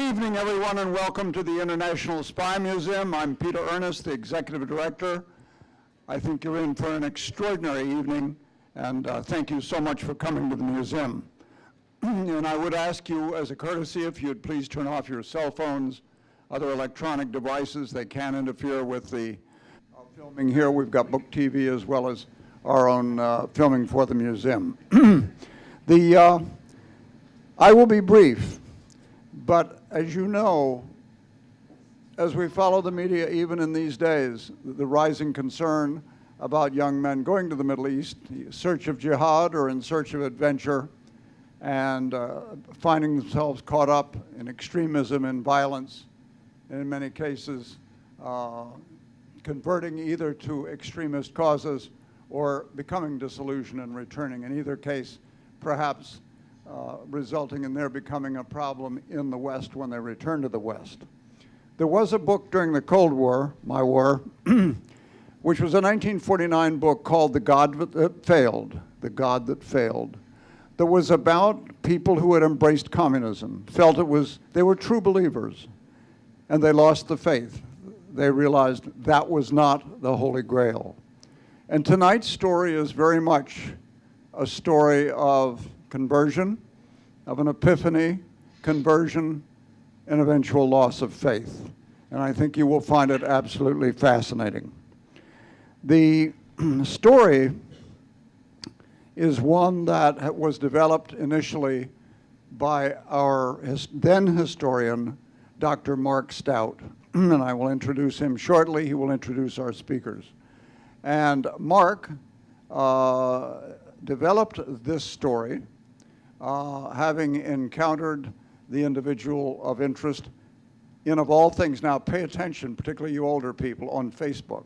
evening, everyone, and welcome to the International Spy Museum. I'm Peter Ernest, the Executive Director. I think you're in for an extraordinary evening, and thank you so much for coming to the museum. And I would ask you, as a courtesy, if you'd please turn off your cell phones, other electronic devices. They can interfere with the filming here. We've got book TV as well as our own filming for the museum. I will be brief. But as you know, as we follow the media even in these days, the rising concern about young men going to the Middle East in search of jihad or in search of adventure and finding themselves caught up in extremism and violence, and in many cases converting either to extremist causes or becoming disillusioned and returning. In either case, perhaps resulting in their becoming a problem in the West when they return to the West. There was a book during the Cold War, my war, which was a 1949 book called The God That Failed, The God That Failed, that was about people who had embraced communism, felt they were true believers, and they lost the faith. They realized that was not the Holy Grail. And tonight's story is very much a story of conversion, of an epiphany, conversion, and eventual loss of faith. And I think you will find it absolutely fascinating. The story is one that was developed initially by our then historian, Dr. Mark Stout. And I will introduce him shortly. He will introduce our speakers. And Mark developed this story having encountered the individual of interest in, of all things, now pay attention, particularly you older people, on Facebook.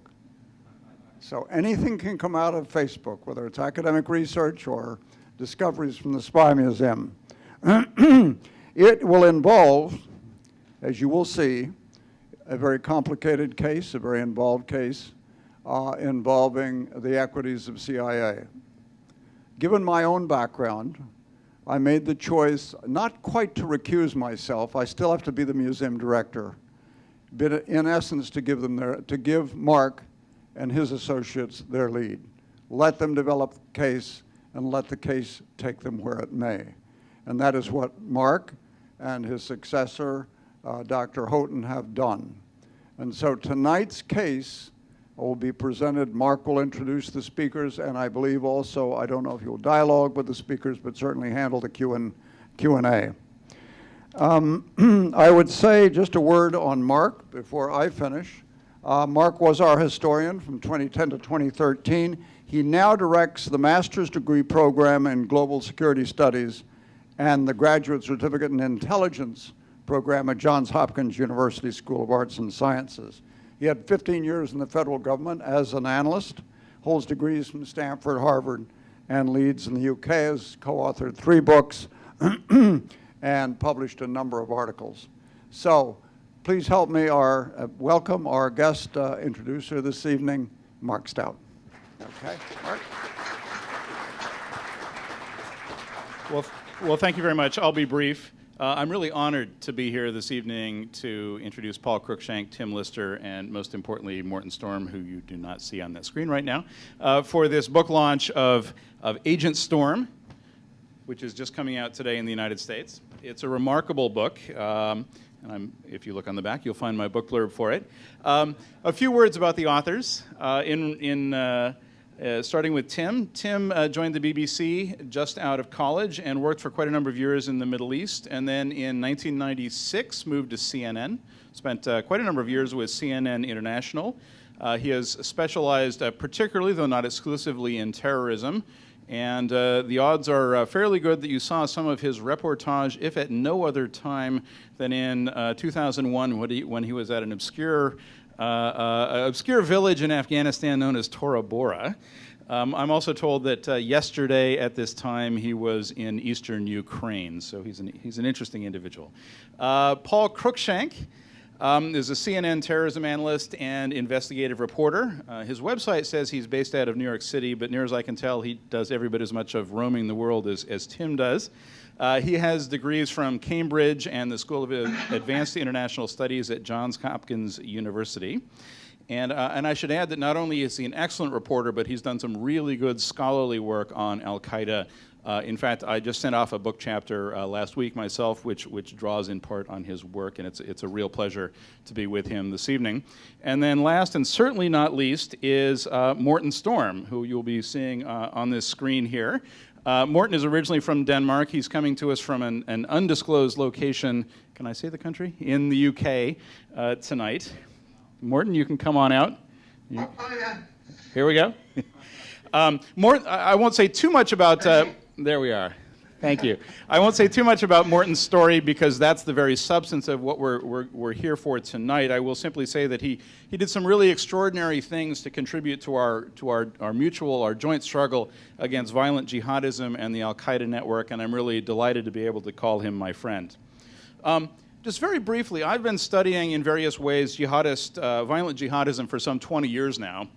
So anything can come out of Facebook, whether it's academic research or discoveries from the Spy Museum. It will involve, as you will see, a very complicated case, a very involved case involving the equities of CIA. Given my own background, I made the choice not quite to recuse myself. I still have to be the museum director, but in essence to give Mark and his associates their lead. Let them develop the case and let the case take them where it may. And that is what Mark and his successor, Dr. Houghton, have done. And so tonight's case will be presented. Mark will introduce the speakers, and I believe also, I don't know if you'll dialogue with the speakers, but certainly handle the Q&A. I would say just a word on Mark before I finish. Mark was our historian from 2010 to 2013. He now directs the master's degree program in global security studies and the graduate certificate in intelligence program at Johns Hopkins University School of Arts and Sciences. He had 15 years in the federal government as an analyst, holds degrees from Stanford, Harvard, and Leeds in the UK, has co-authored 3 books and published a number of articles. So please help me welcome our guest introducer this evening, Mark Stout. Okay, Mark? Well, thank you very much. I'll be brief. I'm really honored to be here this evening to introduce Paul Cruickshank, Tim Lister, and most importantly, Morten Storm, who you do not see on that screen right now, for this book launch of Agent Storm, which is just coming out today in the United States. It's a remarkable book, and if you look on the back, you'll find my book blurb for it. A few words about the authors. Starting with Tim. Tim joined the BBC just out of college and worked for quite a number of years in the Middle East, and then in 1996 moved to CNN. Spent quite a number of years with CNN International. He has specialized particularly, though not exclusively, in terrorism, and the odds are fairly good that you saw some of his reportage, if at no other time than in 2001 when he was at an obscure village in Afghanistan known as Tora Bora. I'm also told that yesterday at this time he was in eastern Ukraine, so he's an interesting individual. Paul Cruickshank Is a CNN terrorism analyst and investigative reporter. His website says he's based out of New York City, but near as I can tell, he does every bit as much of roaming the world as Tim does. He has degrees from Cambridge and the School of Advanced International Studies at Johns Hopkins University. And I should add that not only is he an excellent reporter, but he's done some really good scholarly work on Al-Qaeda. In fact, I just sent off a book chapter last week myself, which draws in part on his work, and it's a real pleasure to be with him this evening. And then last and certainly not least is Morten Storm, who you'll be seeing on this screen here. Morten is originally from Denmark. He's coming to us from an undisclosed location, can I say the country? In the UK tonight. Morten, you can come on out. Oh, yeah. Here we go. Morten, I won't say too much about... there we are. Thank you. I won't say too much about Morten's story because that's the very substance of what we're here for tonight. I will simply say that he did some really extraordinary things to contribute to our joint struggle against violent jihadism and the Al-Qaeda network, and I'm really delighted to be able to call him my friend. Just very briefly, I've been studying in various ways violent jihadism for some 20 years now,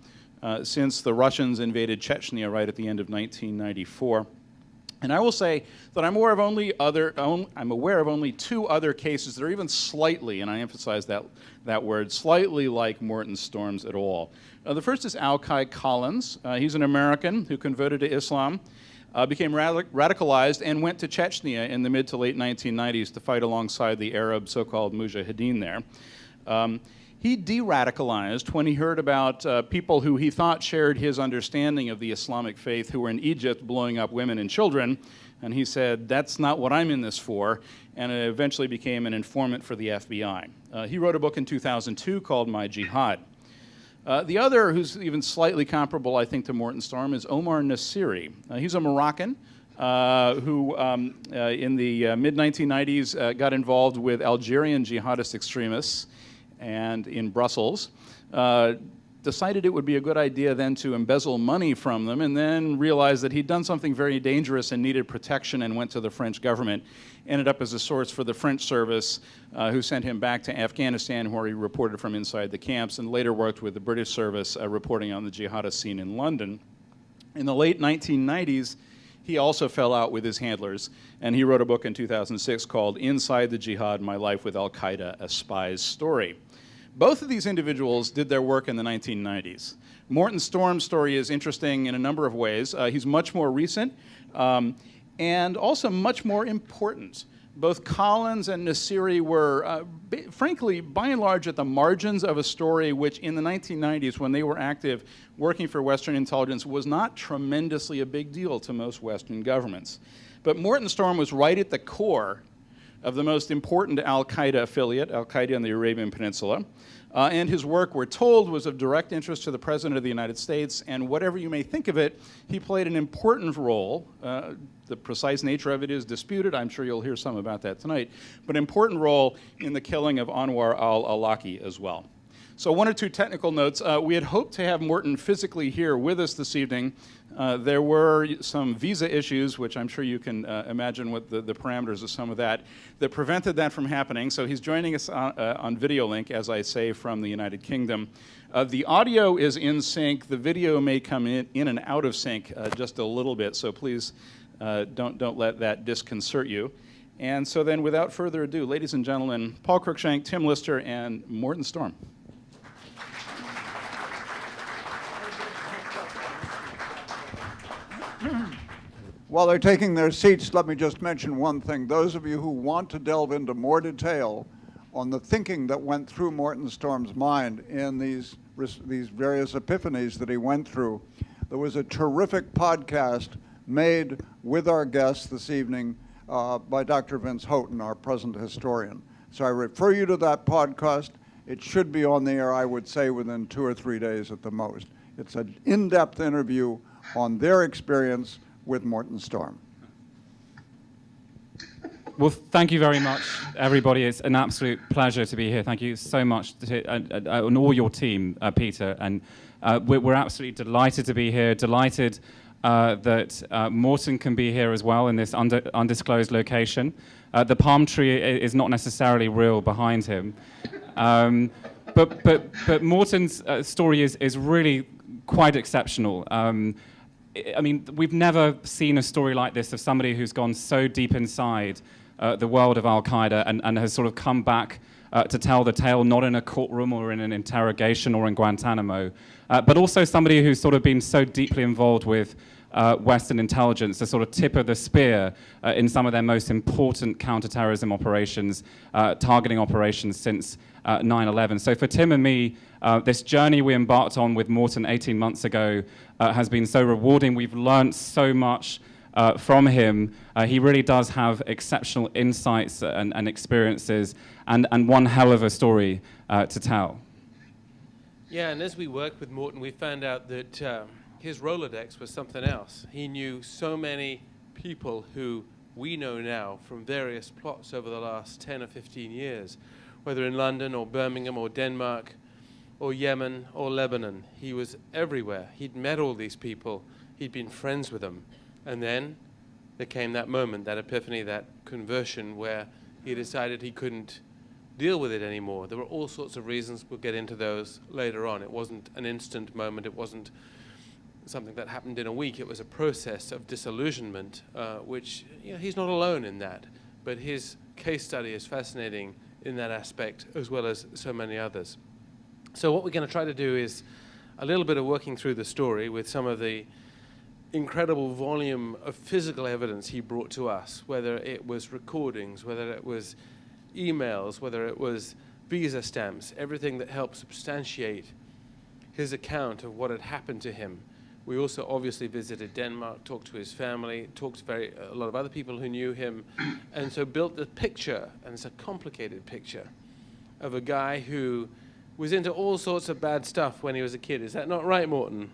since the Russians invaded Chechnya right at the end of 1994. And I will say that I'm aware of only two other cases that are even slightly, and I emphasize that word, slightly like Morten Storm's at all. The first is Alki Collins. He's an American who converted to Islam, became radicalized, and went to Chechnya in the mid to late 1990s to fight alongside the Arab so-called Mujahideen there. He de-radicalized when he heard about people who he thought shared his understanding of the Islamic faith who were in Egypt blowing up women and children, and he said, that's not what I'm in this for, and it eventually became an informant for the FBI. He wrote a book in 2002 called My Jihad. The other, who's even slightly comparable, I think, to Morten Storm, is Omar Nassiri. He's a Moroccan who, in the mid-1990s, got involved with Algerian jihadist extremists, and in Brussels, decided it would be a good idea then to embezzle money from them, and then realized that he'd done something very dangerous and needed protection and went to the French government. Ended up as a source for the French service, who sent him back to Afghanistan, where he reported from inside the camps, and later worked with the British service, reporting on the jihadist scene in London. In the late 1990s, he also fell out with his handlers, and he wrote a book in 2006 called Inside the Jihad, My Life with Al-Qaeda, A Spy's Story. Both of these individuals did their work in the 1990s. Morten Storm's story is interesting in a number of ways. He's much more recent and also much more important. Both Collins and Nassiri were, frankly, by and large, at the margins of a story which in the 1990s, when they were active working for Western intelligence, was not tremendously a big deal to most Western governments. But Morten Storm was right at the core of the most important Al-Qaeda affiliate, Al-Qaeda on the Arabian Peninsula. And his work, we're told, was of direct interest to the President of the United States, and whatever you may think of it, he played an important role. The precise nature of it is disputed. I'm sure you'll hear some about that tonight, but an important role in the killing of Anwar al Awlaki as well. So one or two technical notes. We had hoped to have Morten physically here with us this evening. There were some visa issues, which I'm sure you can imagine what the parameters of some of that prevented that from happening. So he's joining us on video link, as I say, from the United Kingdom. The audio is in sync. The video may come in and out of sync just a little bit, so please don't let that disconcert you. And so then, without further ado, ladies and gentlemen, Paul Cruickshank, Tim Lister, and Morten Storm. While they're taking their seats, let me just mention one thing. Those of you who want to delve into more detail on the thinking that went through Morten Storm's mind in these various epiphanies that he went through, there was a terrific podcast made with our guest this evening by Dr. Vince Houghton, our present historian. So I refer you to that podcast. It should be on the air, I would say, within 2 or 3 days at the most. It's an in-depth interview on their experience with Morten Storm. Well, thank you very much, everybody. It's an absolute pleasure to be here. Thank you so much and all your team, Peter. And we're absolutely delighted to be here, delighted that Morten can be here as well in this undisclosed location. The palm tree is not necessarily real behind him. But Morten's story is really quite exceptional. I mean, we've never seen a story like this of somebody who's gone so deep inside the world of Al-Qaeda and has sort of come back to tell the tale, not in a courtroom or in an interrogation or in Guantanamo, but also somebody who's sort of been so deeply involved with Western intelligence, the sort of tip of the spear in some of their most important counterterrorism operations, targeting operations since 9/11. So for Tim and me, this journey we embarked on with Morten 18 months ago has been so rewarding. We've learned so much from him. He really does have exceptional insights and experiences and one hell of a story to tell. Yeah, and as we worked with Morten, we found out that his Rolodex was something else. He knew so many people who we know now from various plots over the last 10 or 15 years, whether in London or Birmingham or Denmark or Yemen or Lebanon. He was everywhere. He'd met all these people. He'd been friends with them. And then there came that moment, that epiphany, that conversion where he decided he couldn't deal with it anymore. There were all sorts of reasons. We'll get into those later on. It wasn't an instant moment. It wasn't something that happened in a week. It was a process of disillusionment, which, you know, he's not alone in that. But his case study is fascinating in that aspect, as well as so many others. So what we're going to try to do is a little bit of working through the story with some of the incredible volume of physical evidence he brought to us, whether it was recordings, whether it was emails, whether it was visa stamps, everything that helped substantiate his account of what had happened to him. We also obviously visited Denmark, talked to his family, talked to a lot of other people who knew him, and so built the picture, and it's a complicated picture, of a guy who was into all sorts of bad stuff when he was a kid. Is that not right, Morten?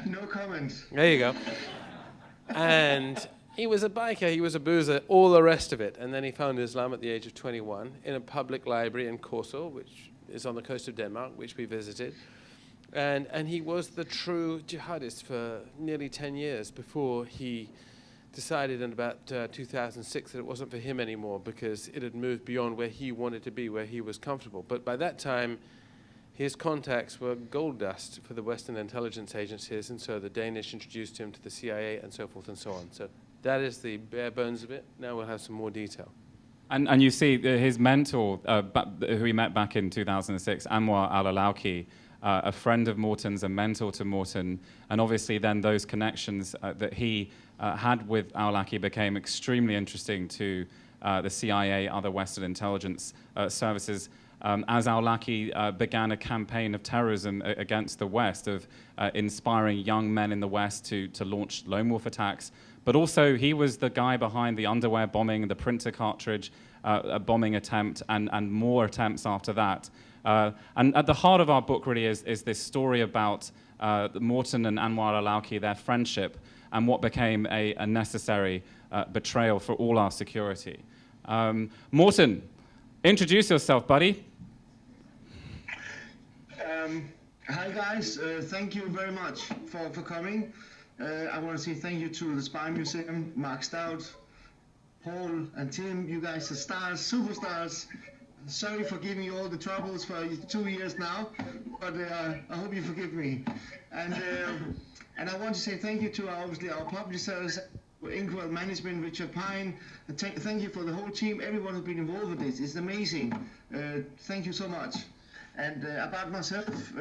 No comment. There you go. And he was a biker, he was a boozer, all the rest of it. And then he found Islam at the age of 21 in a public library in Korsor, which is on the coast of Denmark, which we visited. And he was the true jihadist for nearly 10 years before he decided in about 2006 that it wasn't for him anymore because it had moved beyond where he wanted to be, where he was comfortable. But by that time, his contacts were gold dust for the Western intelligence agencies, and so the Danish introduced him to the CIA and so forth and so on. So that is the bare bones of it. Now we'll have some more detail. And you see his mentor, who he met back in 2006, Anwar al Awlaki, a friend of Morten's, a mentor to Morten, and obviously then those connections that he had with Awlaki became extremely interesting to the CIA, other Western intelligence services, as Awlaki began a campaign of terrorism against the West, of inspiring young men in the West to launch lone wolf attacks. But also he was the guy behind the underwear bombing, the printer cartridge bombing attempt, and more attempts after that. And at the heart of our book really is this story about Morten and Anwar al Awlaki, their friendship, and what became a necessary betrayal for all our security. Morten, introduce yourself, buddy. Hi guys, thank you very much for coming. I want to say thank you to the Spy Museum, Mark Stout, Paul and Tim. You guys are stars, superstars. Sorry for giving you all the troubles for 2 years now, but I hope you forgive me. And I want to say thank you to obviously our publishers, Inkwell Management, Richard Pine. And thank you for the whole team, everyone who's been involved with this. It's amazing. Thank you so much. And about myself,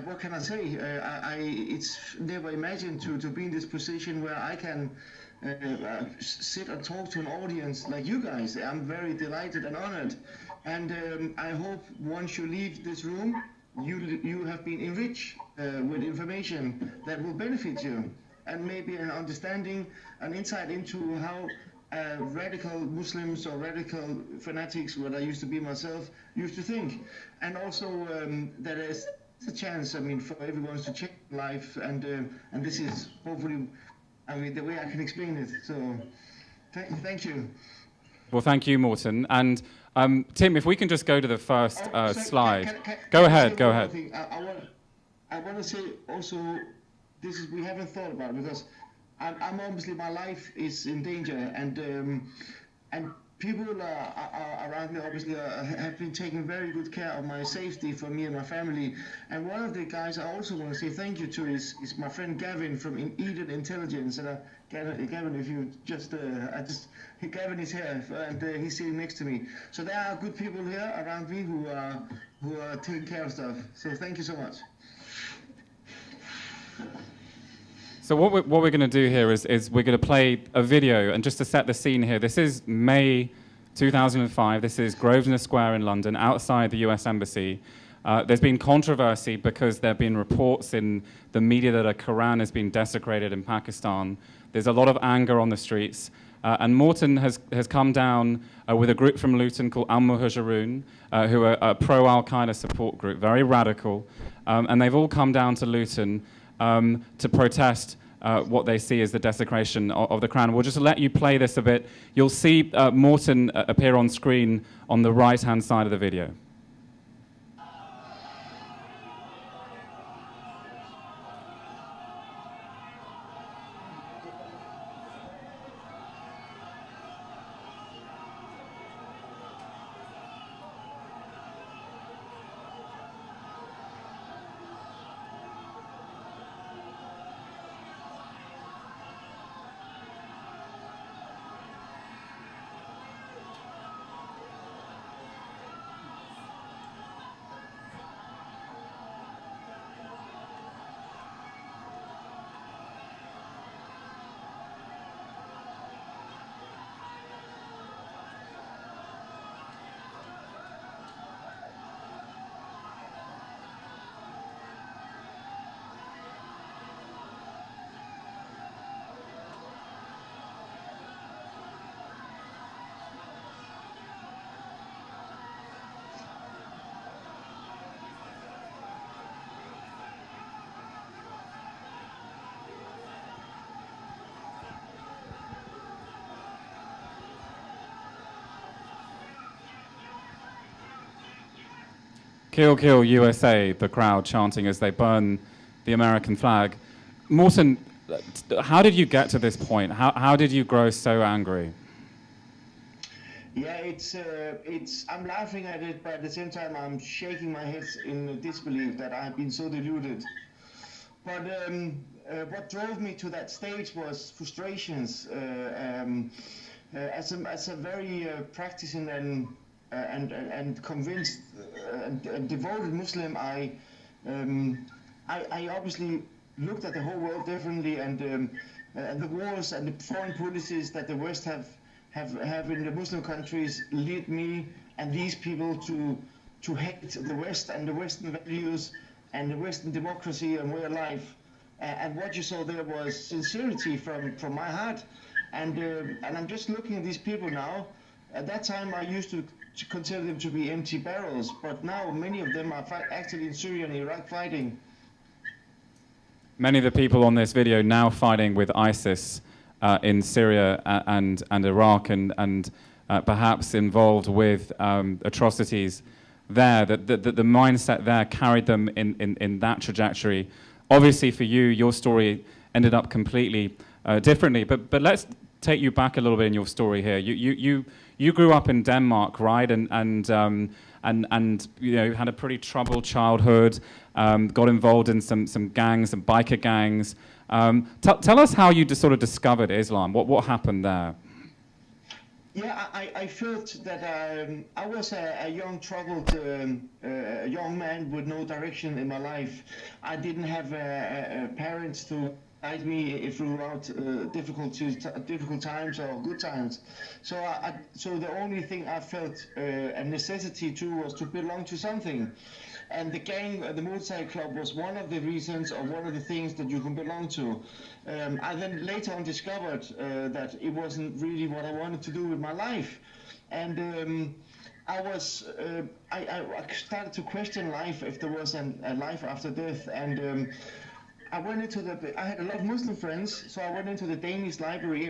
what can I say? It's never imagined to be in this position where I can sit and talk to an audience like you guys. I'm very delighted and honored. And I hope once you leave this room, you have been enriched with information that will benefit you, and maybe an understanding, an insight into how radical Muslims or radical fanatics, what I used to be myself, used to think. And also that there's a chance, I mean, for everyone to change life, and this is hopefully, I mean, the way I can explain it. So thank you. Well, thank you, Morten. And Tim, if we can just go to the first slide. Go ahead. I want to say also we haven't thought about it, because I'm obviously, my life is in danger, and people around me obviously have been taking very good care of my safety for me and my family. And one of the guys I also want to say thank you to is my friend Gavin from Eden Intelligence. And Gavin, if you just, Gavin is here, and he's sitting next to me. So there are good people here around me who are taking care of stuff. So thank you so much. So what we're going to do here is we're going to play a video, and just to set the scene here, this is May 2005. This is Grosvenor Square in London, outside the US Embassy. There's been controversy because there have been reports in the media that a Quran has been desecrated in Pakistan. There's a lot of anger on the streets. And Morten has come down with a group from Luton called Al-Muhajirun, who are a pro-Al-Qaeda support group, very radical. And they've all come down to Luton to protest what they see as the desecration of the Quran. We'll just let you play this a bit. You'll see Morten appear on screen on the right-hand side of the video. Kill, kill USA, the crowd chanting as they burn the American flag. Morten, how did you get to this point? How did you grow so angry? Yeah, I'm laughing at it, but at the same time I'm shaking my head in disbelief that I've been so deluded. But what drove me to that stage was frustrations. As a very practicing and convinced and devoted Muslim, I obviously looked at the whole world differently, and the wars and the foreign policies that the West have in the Muslim countries lead me and these people to hate the West and the Western values and the Western democracy and way of life. And what you saw there was sincerity from my heart. And I'm just looking at these people now. At that time, I used to consider them to be empty barrels, but now many of them are actually in Syria and Iraq fighting. Many of the people on this video now fighting with ISIS in Syria and Iraq, and perhaps involved with atrocities there. The mindset there carried them in that trajectory. Obviously, for you, your story ended up completely differently. But let's take you back a little bit in your story here. You grew up in Denmark, right? And you know, had a pretty troubled childhood. Got involved in some gangs, some biker gangs. Tell us how you sort of discovered Islam. What happened there? Yeah, I felt that I was a young, troubled young man with no direction in my life. I didn't have parents to guide me throughout difficult times or good times. So the only thing I felt a necessity to was to belong to something. And the gang, the motorcycle club, was one of the reasons or one of the things that you can belong to. I then later on discovered that it wasn't really what I wanted to do with my life. And I started to question life, if there was a life after death. And I went into I had a lot of Muslim friends, so I went into the Danish library,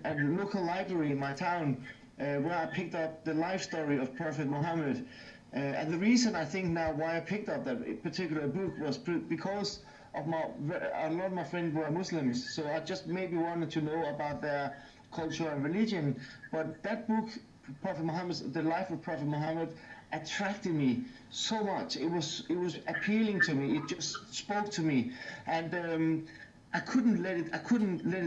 a local library in my town, where I picked up the life story of Prophet Muhammad. And the reason I think now why I picked up that particular book was because a lot of my friends were Muslims, so I just maybe wanted to know about their culture and religion. But that book, Prophet Muhammad, The Life of Prophet Muhammad, attracted me so much. It was appealing to me. It just spoke to me, and I couldn't let it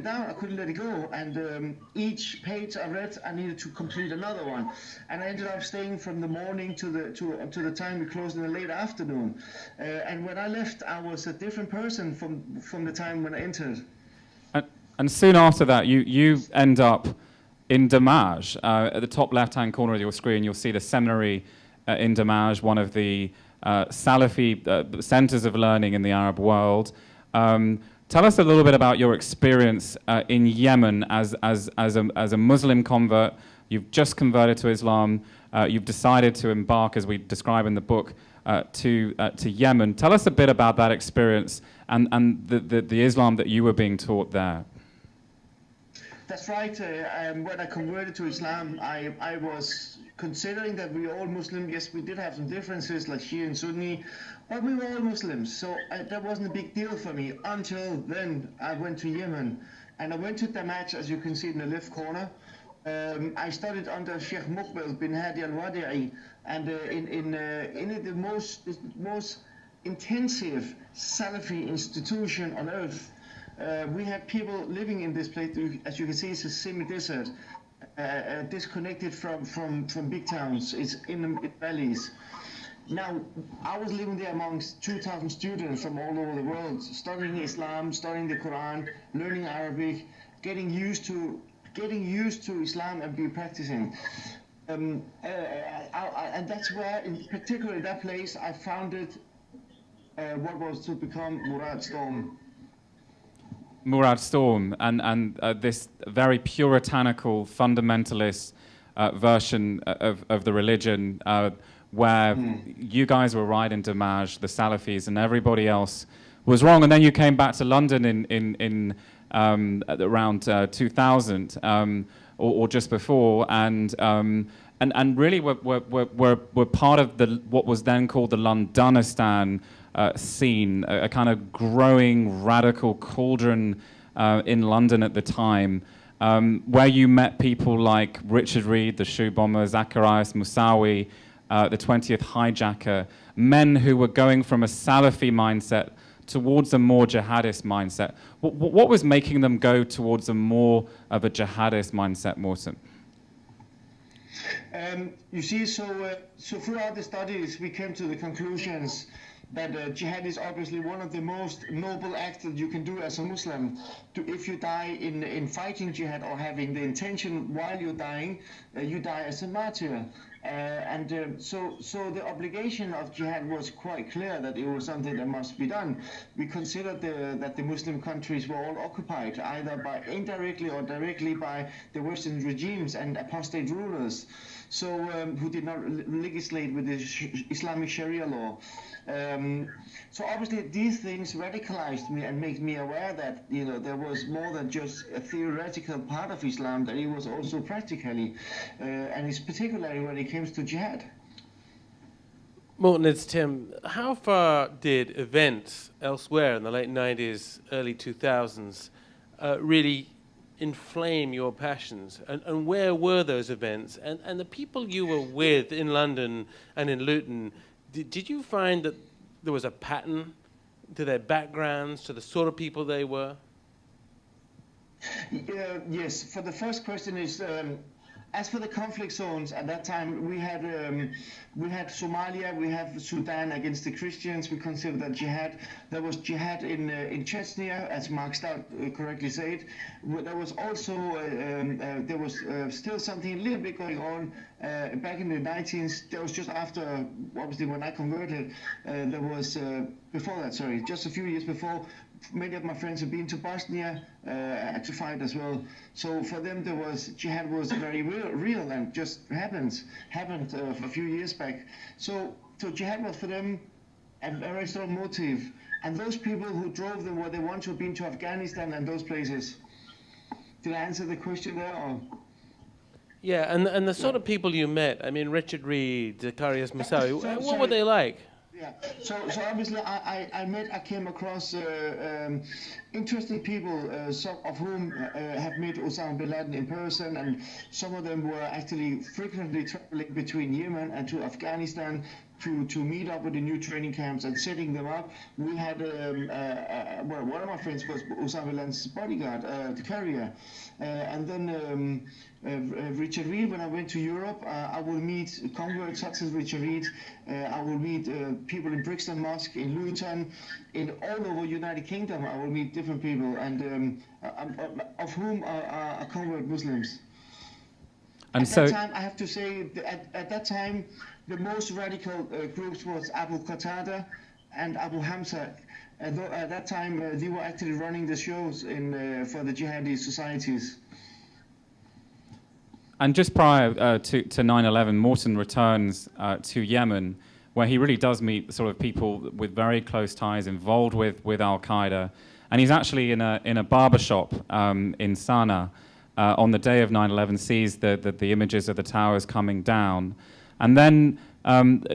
down. I couldn't let it go. And each page I read, I needed to complete another one. And I ended up staying from the morning to the time we closed in the late afternoon. And when I left, I was a different person from the time when I entered. And soon after that, you end up in Damash. At the top left-hand corner of your screen, you'll see the seminary in Damash, one of the Salafi centers of learning in the Arab world. Tell us a little bit about your experience in Yemen as a Muslim convert. You've just converted to Islam. You've decided to embark, as we describe in the book, to Yemen. Tell us a bit about that experience and the Islam that you were being taught there. That's right. When I converted to Islam, I was considering that we were all Muslim. Yes, we did have some differences like Shia and Sunni, but we were all Muslims. So that wasn't a big deal for me until then I went to Yemen. And I went to Damash, as you can see in the left corner. I studied under Sheikh Muqbil bin Hadi al-Wadi'i, and in the most intensive Salafi institution on earth. We had people living in this place. As you can see, it's a semi-desert, disconnected from big towns. It's in the valleys. Now, I was living there amongst 2,000 students from all over the world, studying Islam, studying the Quran, learning Arabic, getting used to Islam and be practicing. And that's where, in particular that place, I founded what was to become Morten Storm. Morten Storm and this very puritanical, fundamentalist version of the religion, where you guys were right in Damash, the Salafis, and everybody else was wrong. And then you came back to London in around 2000 or just before, and really were part of what was then called the Londonistan scene, a kind of growing radical cauldron in London at the time, where you met people like Richard Reed, the shoe bomber, Zacharias Moussaoui, the 20th hijacker, men who were going from a Salafi mindset towards a more jihadist mindset. What was making them go towards a more of a jihadist mindset, Morten? You see, so throughout the studies, we came to the conclusions that jihad is obviously one of the most noble acts that you can do as a Muslim. If you die in fighting jihad or having the intention while you're dying, you die as a martyr. So the obligation of jihad was quite clear that it was something that must be done. We considered that the Muslim countries were all occupied, either by indirectly or directly by the Western regimes and apostate rulers, so who did not legislate with the Islamic Sharia law. So obviously these things radicalized me and made me aware that there was more than just a theoretical part of Islam, that it was also practically, and it's particularly when it comes to jihad. Morten, it's Tim. How far did events elsewhere in the late 90s, early 2000s really inflame your passions? And where were those events? And the people you were with in London and in Luton, did you find that there was a pattern to their backgrounds, to the sort of people they were? Yes. For the first question is, as for the conflict zones at that time, we had Somalia, we have Sudan against the Christians. We consider that jihad. There was jihad in Chechnya, as Mark Stout correctly said. There was also still something a little bit going on back in the 19s. That was just after, obviously, when I converted. There was before that, sorry, just a few years before. Many of my friends have been to Bosnia to fight as well. So for them, jihad was very real and just happened a few years back. So jihad was for them a very strong motive. And those people who drove them, were the ones who've been to Afghanistan and those places. Did I answer the question there? Or? Yeah, and the sort of people you met, I mean, Richard Reed, Zacharias Moussaoui, what were they like? Yeah. So obviously I came across interesting people, some of whom have met Osama bin Laden in person, and some of them were actually frequently traveling between Yemen and to Afghanistan to meet up with the new training camps and setting them up. We had well, one of my friends was Osama bin Laden's bodyguard, the carrier, and then Richard Reed. When I went to Europe, I will meet converts such as Richard Reed. I will meet people in Brixton Mosque, in Luton, in all over United Kingdom. I will meet different people, and of whom are convert Muslims. And At so, that time, I have to say, at that time, the most radical groups was Abu Qatada and Abu Hamza. At that time, they were actually running the shows for the jihadist societies. and just prior to 9/11, Morten returns to Yemen, where he really does meet sort of people with very close ties involved with Al Qaeda, and he's actually in a barbershop in Sana'a on the day of 9/11, sees the images of the towers coming down, and then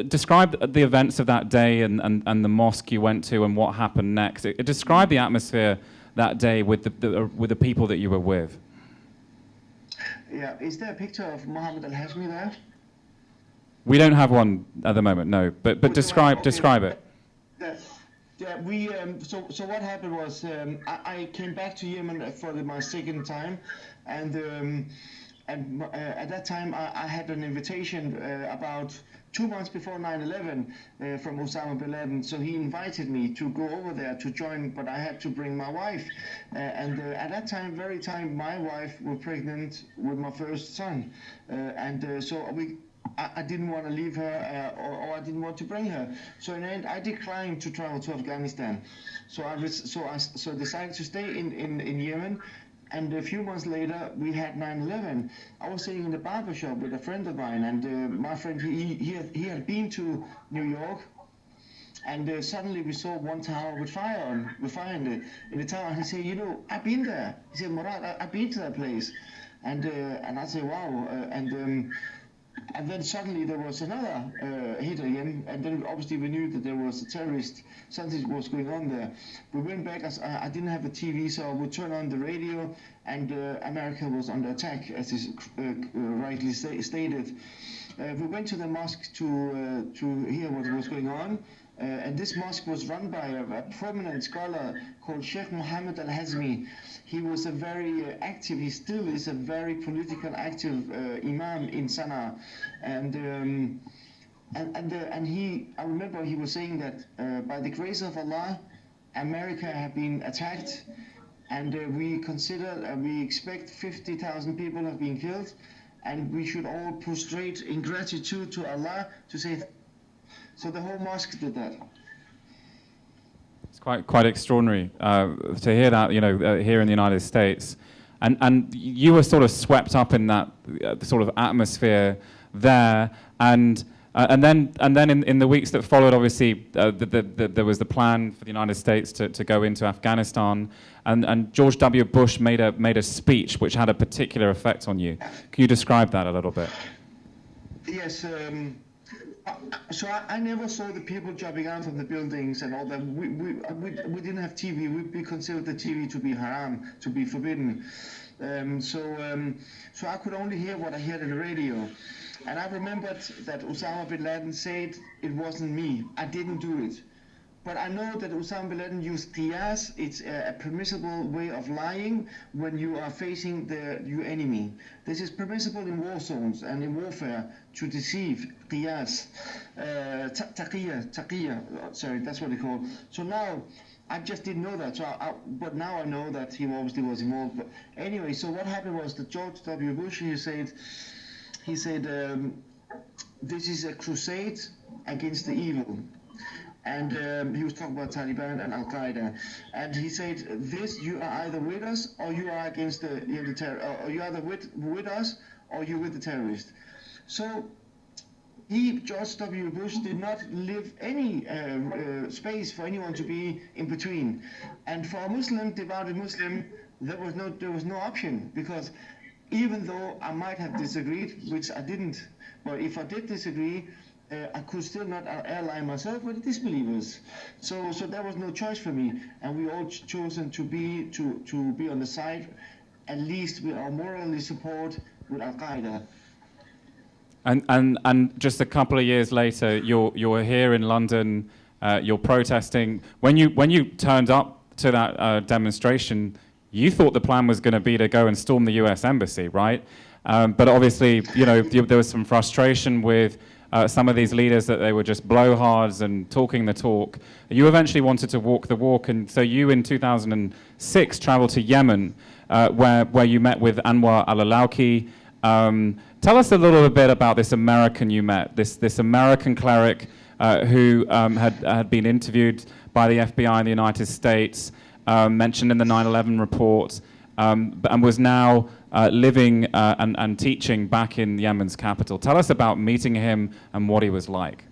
describe the events of that day and the mosque you went to and what happened next. Describe the atmosphere that day with the people that you were with. Yeah, is there a picture of Mohammed al-Hashmi there? We don't have one at the moment, no. But describe it. Yeah, we so what happened was I came back to Yemen for my second time, and at that time I had an invitation about 2 months before 9/11 from Osama bin Laden. So he invited me to go over there to join, but I had to bring my wife. And at that time, my wife was pregnant with my first son, so I didn't want to leave her, or I didn't want to bring her. So in the end, I declined to travel to Afghanistan. So I decided to stay in Yemen. And a few months later, we had 9/11. I was sitting in the barber shop with a friend of mine, and my friend, he had been to New York, and suddenly we saw one tower with fire in the tower. And he said, I've been there. He said, Murad, I've been to that place. And I said, wow. And then suddenly there was another hit again, and then obviously we knew that there was a terrorist, something was going on there. We went back, as I didn't have a TV, so I would turn on the radio, and America was under attack, as is rightly stated. We went to the mosque to hear what was going on, and this mosque was run by a prominent scholar called Sheikh Mohammed Al-Hazmi. He was a very active, he still is a very political active imam in Sana'a. And I remember he was saying that by the grace of Allah, America had been attacked, and we expect 50,000 people have been killed, and we should all prostrate in gratitude to Allah to say. So the whole mosque did that. It's quite extraordinary to hear that, here in the United States, and you were sort of swept up in that sort of atmosphere there, and then in the weeks that followed, obviously there was the plan for the United States to go into Afghanistan, and George W. Bush made a speech which had a particular effect on you. Can you describe that a little bit? Yes. So I never saw the people jumping out of the buildings and all that. We didn't have TV. We considered the TV to be haram, to be forbidden. So I could only hear what I heard on the radio. And I remembered that Osama bin Laden said it wasn't me. I didn't do it. But I know that Osama bin Laden used qiyas. It's a permissible way of lying when you are facing your enemy. This is permissible in war zones and in warfare to deceive. Qiyas. Taqiyya. Sorry, that's what they call. So now, I just didn't know that. But now I know that he obviously was involved. But anyway, so what happened was that George W. Bush, he said, this is a crusade against the evil. And he was talking about Taliban and Al-Qaeda. And he said, you are either with us or you are against the terror, or you are either with us or you're with the terrorists. So George W. Bush did not leave any space for anyone to be in between. And for a Muslim, devout Muslim, there was no option, because even though I might have disagreed, which I didn't, but if I did disagree, I could still not ally myself with the disbelievers. So there was no choice for me, and we all chosen to be on the side, at least with our morally support with Al Qaeda. And just a couple of years later, you're here in London. You're protesting. When you turned up to that demonstration, you thought the plan was going to be to go and storm the U.S. embassy, right? But obviously, there was some frustration with some of these leaders that they were just blowhards and talking the talk. You eventually wanted to walk the walk, and so you in 2006 traveled to Yemen, where you met with Anwar al Awlaki. Tell us a little bit about this American you met, this American cleric who had been interviewed by the FBI in the United States, mentioned in the 9/11 report, and was now living and teaching back in Yemen's capital. Tell us about meeting him and what he was like.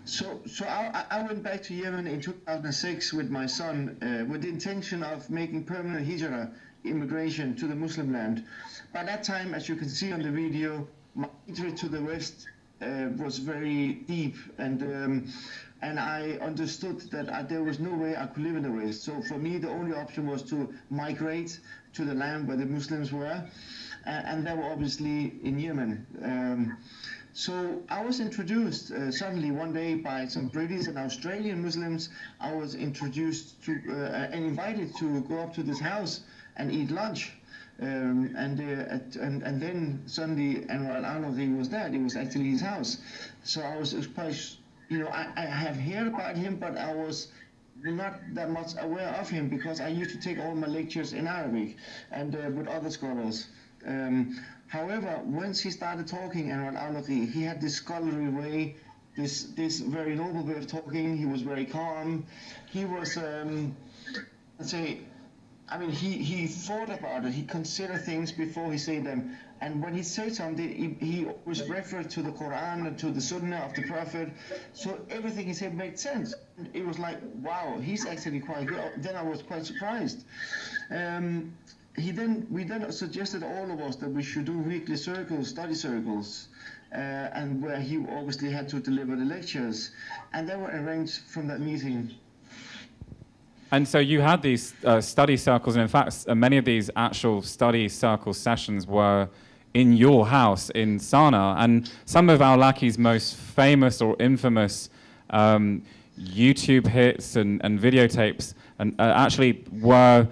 So I went back to Yemen in 2006 with my son with the intention of making permanent hijrah, immigration to the Muslim land. By that time, as you can see on the video, my hatred to the West was very deep, and I understood that there was no way I could live in the West. So for me, the only option was to migrate to the land where the Muslims were, and they were obviously in Yemen. So I was introduced suddenly one day by some British and Australian Muslims. I was introduced to and invited to go up to this house and eat lunch. And then suddenly Anwar al Awlaki was there. It was actually his house. So I was quite, I have heard about him, but I was not that much aware of him because I used to take all my lectures in Arabic and with other scholars. However, once he started talking, Anwar al Awlaki, he had this scholarly way, this very noble way of talking. He was very calm. He was, let's say, he thought about it. He considered things before he said them. And when he said something, he was referred to the Quran and to the Sunnah of the Prophet. So everything he said made sense. It was like, wow, he's actually quite good. Then I was quite surprised. We then suggested all of us that we should do weekly circles, study circles, and where he obviously had to deliver the lectures. And they were arranged from that meeting. And so you had these study circles, and in fact, many of these actual study circle sessions were in your house in Sana'a. And some of al-Awlaki's most famous or infamous YouTube hits and videotapes actually were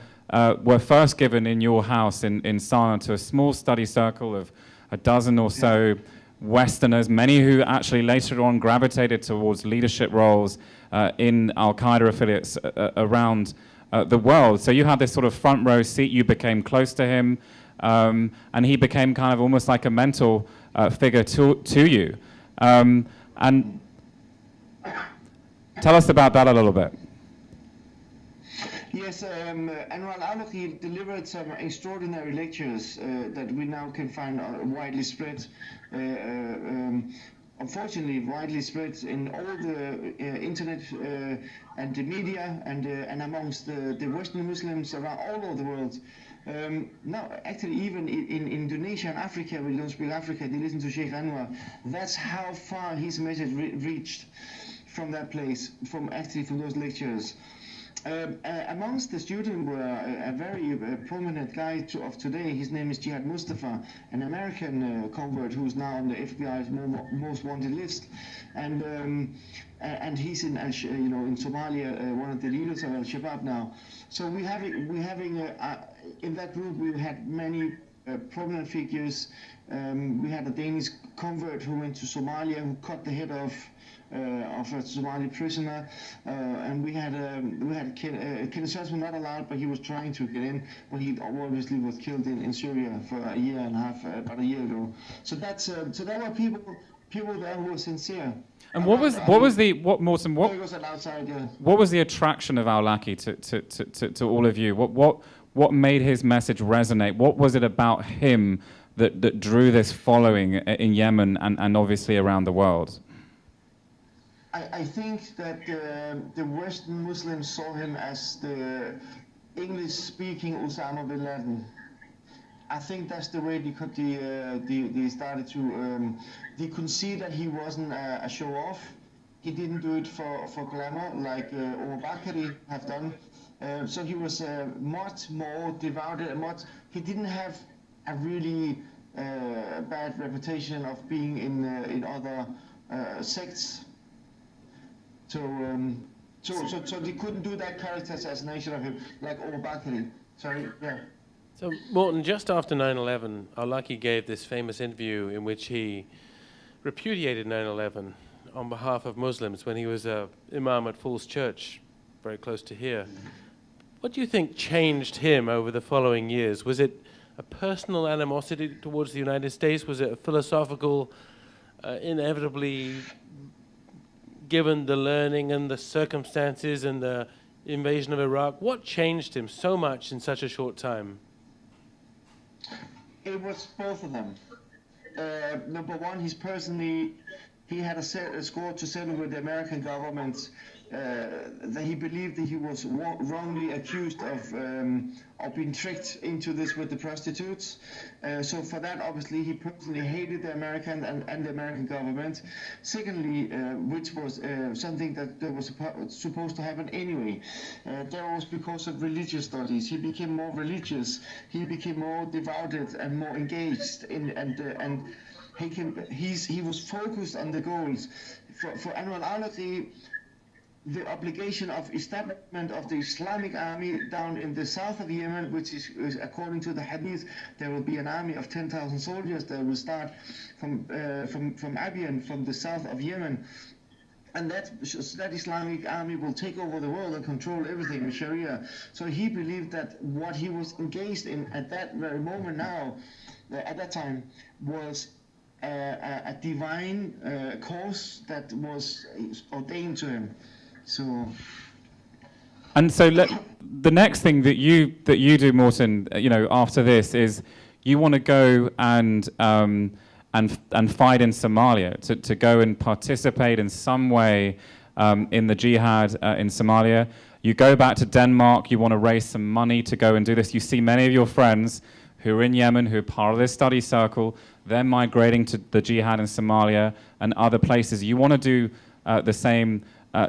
first given in your house in Sana'a to a small study circle of a dozen or so Westerners, many who actually later on gravitated towards leadership roles in al-Qaeda affiliates around the world. So you had this sort of front row seat, you became close to him, and he became kind of almost like a mentor figure to you. And tell us about that a little bit. Yes, Anwar al Awlaki delivered some extraordinary lectures that we now can find widely spread. Unfortunately, widely spread in all the internet and the media and amongst the Western Muslims around all over the world. Now, actually, even in Indonesia and Africa, we don't speak Africa, they listen to Sheikh Anwar. That's how far his message reached from that place, from those lectures. Amongst the students were a very prominent guy of today. His name is Jihad Mustafa, an American convert who's now on the FBI's most wanted list, and he's in in Somalia, one of the leaders of Al Shabaab now. So we're having in that group we had many prominent figures. We had a Danish convert who went to Somalia who cut the head off of a Somali prisoner, and we had Kenneth were not allowed, but he was trying to get in, but he obviously was killed in Syria for a year and a half, about a year ago. So there were people there who were sincere. And what was the attraction of al-Awlaki to all of you? What made his message resonate? What was it about him that drew this following in Yemen and obviously around the world? I think that the Western Muslims saw him as the English-speaking Osama bin Laden. I think that's the way they started to. They could see that he wasn't a show off. He didn't do it for glamour like Al Awlaki have done. So he was much more devoted. He didn't have a really bad reputation of being in other sects. So they couldn't do that character assassination of him like Al Awlaki. Sorry, yeah. So, Morten, just after 9/11, Awlaki gave this famous interview in which he repudiated 9/11 on behalf of Muslims when he was a imam at Falls Church, very close to here. What do you think changed him over the following years? Was it a personal animosity towards the United States? Was it a philosophical, inevitably, given the learning and the circumstances and the invasion of Iraq? What changed him so much in such a short time? It was both of them. Number one, he had a score to settle with the American government that he believed that he was wrongly accused of being tricked into this with the prostitutes. So for that, obviously, he personally hated the American and the American government. Secondly, which was something that was supposed to happen anyway, that was because of religious studies. He became more religious. He became more devoted and more engaged he was focused on the goals. For Anwar al Awlaki, the obligation of establishment of the Islamic army down in the south of Yemen, which is according to the hadith, there will be an army of 10,000 soldiers that will start from Abiyan, from the south of Yemen. And that Islamic army will take over the world and control everything with Sharia. So he believed that what he was engaged in at that very moment at that time, was a divine cause that was ordained to him. So. And so the next thing that you do, Morten, after this is you want to go and fight in Somalia, to go and participate in some way in the jihad in Somalia. You go back to Denmark, you want to raise some money to go and do this. You see many of your friends who are in Yemen, who are part of this study circle, they're migrating to the jihad in Somalia and other places. You want to do the same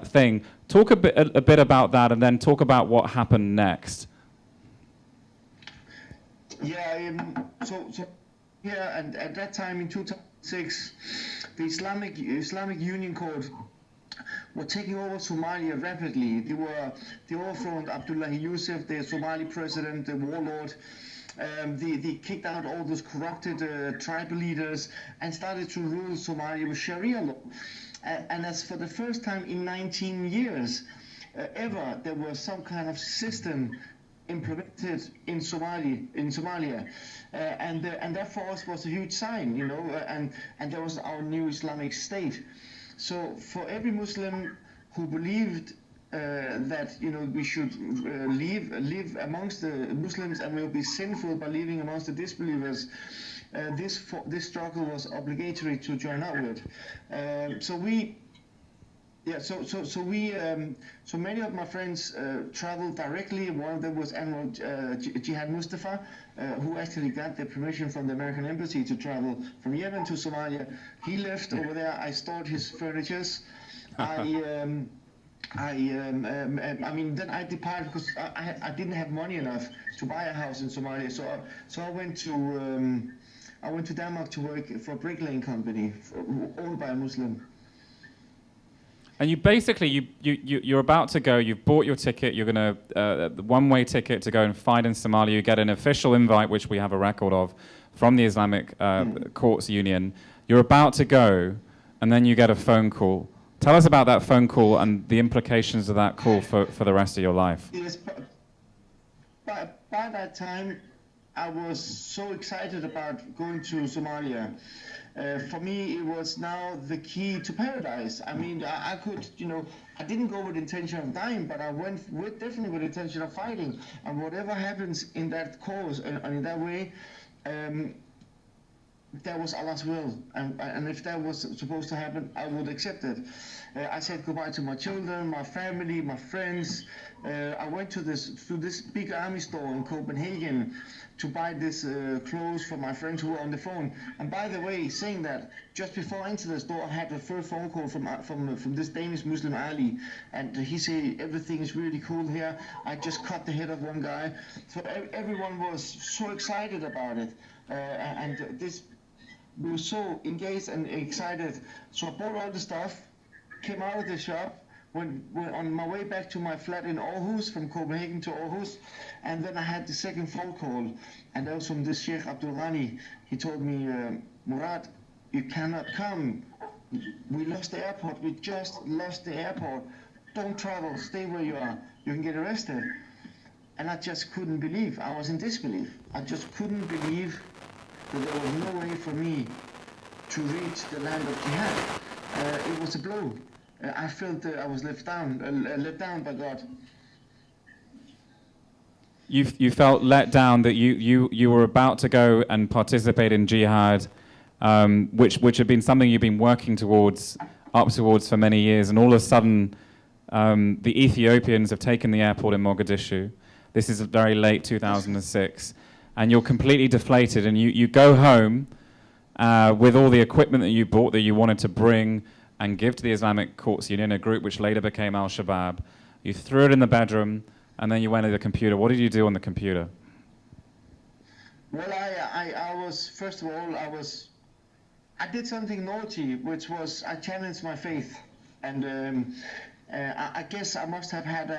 thing. Talk a bit about that, and then talk about what happened next. Yeah, and at that time in 2006, the Islamic Union Court were taking over Somalia rapidly. They overthrew Abdullah Yusuf, the Somali president, the warlord. They kicked out all those corrupted tribal leaders and started to rule Somalia with Sharia law. And that's for the first time in 19 years ever there was some kind of system implemented in Somalia, and that for us was a huge sign, and that was our new Islamic state. So for every Muslim who believed that we should live amongst the Muslims and will be sinful by living amongst the disbelievers, this struggle was obligatory to join up with. So many of my friends traveled directly. One of them was Anwar Jihad Mustafa, who actually got the permission from the American embassy to travel from Yemen to Somalia. He left over there. I stored his furnitures. Then I departed because I didn't have money enough to buy a house in Somalia. So I went to Denmark to work for a bricklaying company owned by a Muslim. And you're about to go. You've bought your ticket. You're going to one-way ticket to go and fight in Somalia. You get an official invite, which we have a record of, from the Islamic Courts Union. You're about to go, and then you get a phone call. Tell us about that phone call and the implications of that call for the rest of your life. Yes, by that time, I was so excited about going to Somalia. For me, it was now the key to paradise. I mean, I could, I didn't go with the intention of dying, but I went definitely with the intention of fighting. And whatever happens in that cause and in that way, that was Allah's will. And if that was supposed to happen, I would accept it. I said goodbye to my children, my family, my friends, I went to this big army store in Copenhagen to buy this clothes for my friends who were on the phone. And by the way, saying that, just before I entered the store, I had the first phone call from this Danish Muslim Ali, and he said everything is really cool here. I just cut the head of one guy. So everyone was so excited about it, we were so engaged and excited. So I bought all the stuff, came out of the shop, went on my way back to my flat in Aarhus, from Copenhagen to Aarhus, and then I had the second phone call, and that was from this Sheikh Abdul Ghani. He told me, Murad, you cannot come. We lost the airport. We just lost the airport. Don't travel. Stay where you are. You can get arrested. And I just couldn't believe. I was in disbelief. I just couldn't believe that there was no way for me to reach the land of jihad. It was a blow. I felt that I was let down by God. You felt let down that you were about to go and participate in jihad, which had been something you've been working towards for many years, and all of a sudden the Ethiopians have taken the airport in Mogadishu. This is very late 2006, and you're completely deflated, and you go home with all the equipment that you bought that you wanted to bring and give to the Islamic Courts Union, a group which later became Al-Shabaab. You threw it in the bedroom, and then you went to the computer. What did you do on the computer? Well, I was, first of all, I did something naughty, which was I challenged my faith. And I guess I must have had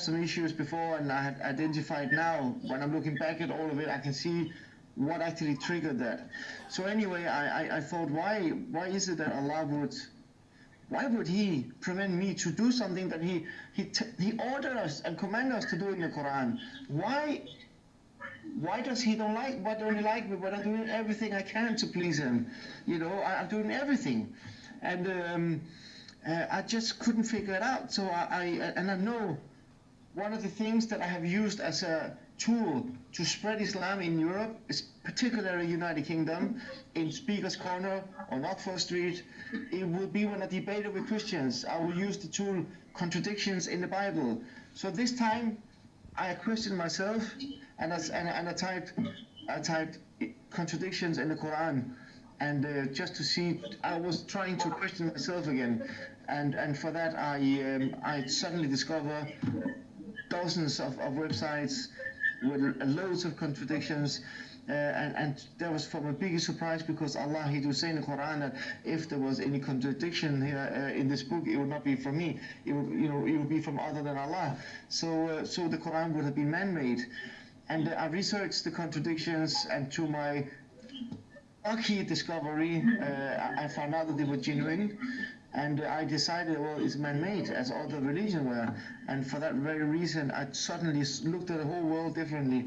some issues before, and I have identified now, when I'm looking back at all of it, I can see what actually triggered that. So anyway, I thought, why is it that Allah why would He prevent me to do something that He ordered us and commanded us to do in the Quran? Why does He don't like? Why don't He like me? But I'm doing everything I can to please Him. You know, I'm doing everything, and I just couldn't figure it out. So I know one of the things that I have used as a tool to spread Islam in Europe, is particularly United Kingdom, in Speaker's Corner on Oxford Street. It will be when I debated with Christians. I will use the tool contradictions in the Bible. So this time I questioned myself, and I typed contradictions in the Quran, and just to see, I was trying to question myself again, and for that I suddenly discovered dozens of websites with loads of contradictions, and that was for my biggest surprise, because Allah, He do say in the Quran that if there was any contradiction here in this book, it would not be from me. It would, it would be from other than Allah. So the Quran would have been man-made, and I researched the contradictions, and to my lucky discovery, I found out that they were genuine. And I decided, well, it's man-made, as all the religions were. And for that very reason, I suddenly looked at the whole world differently.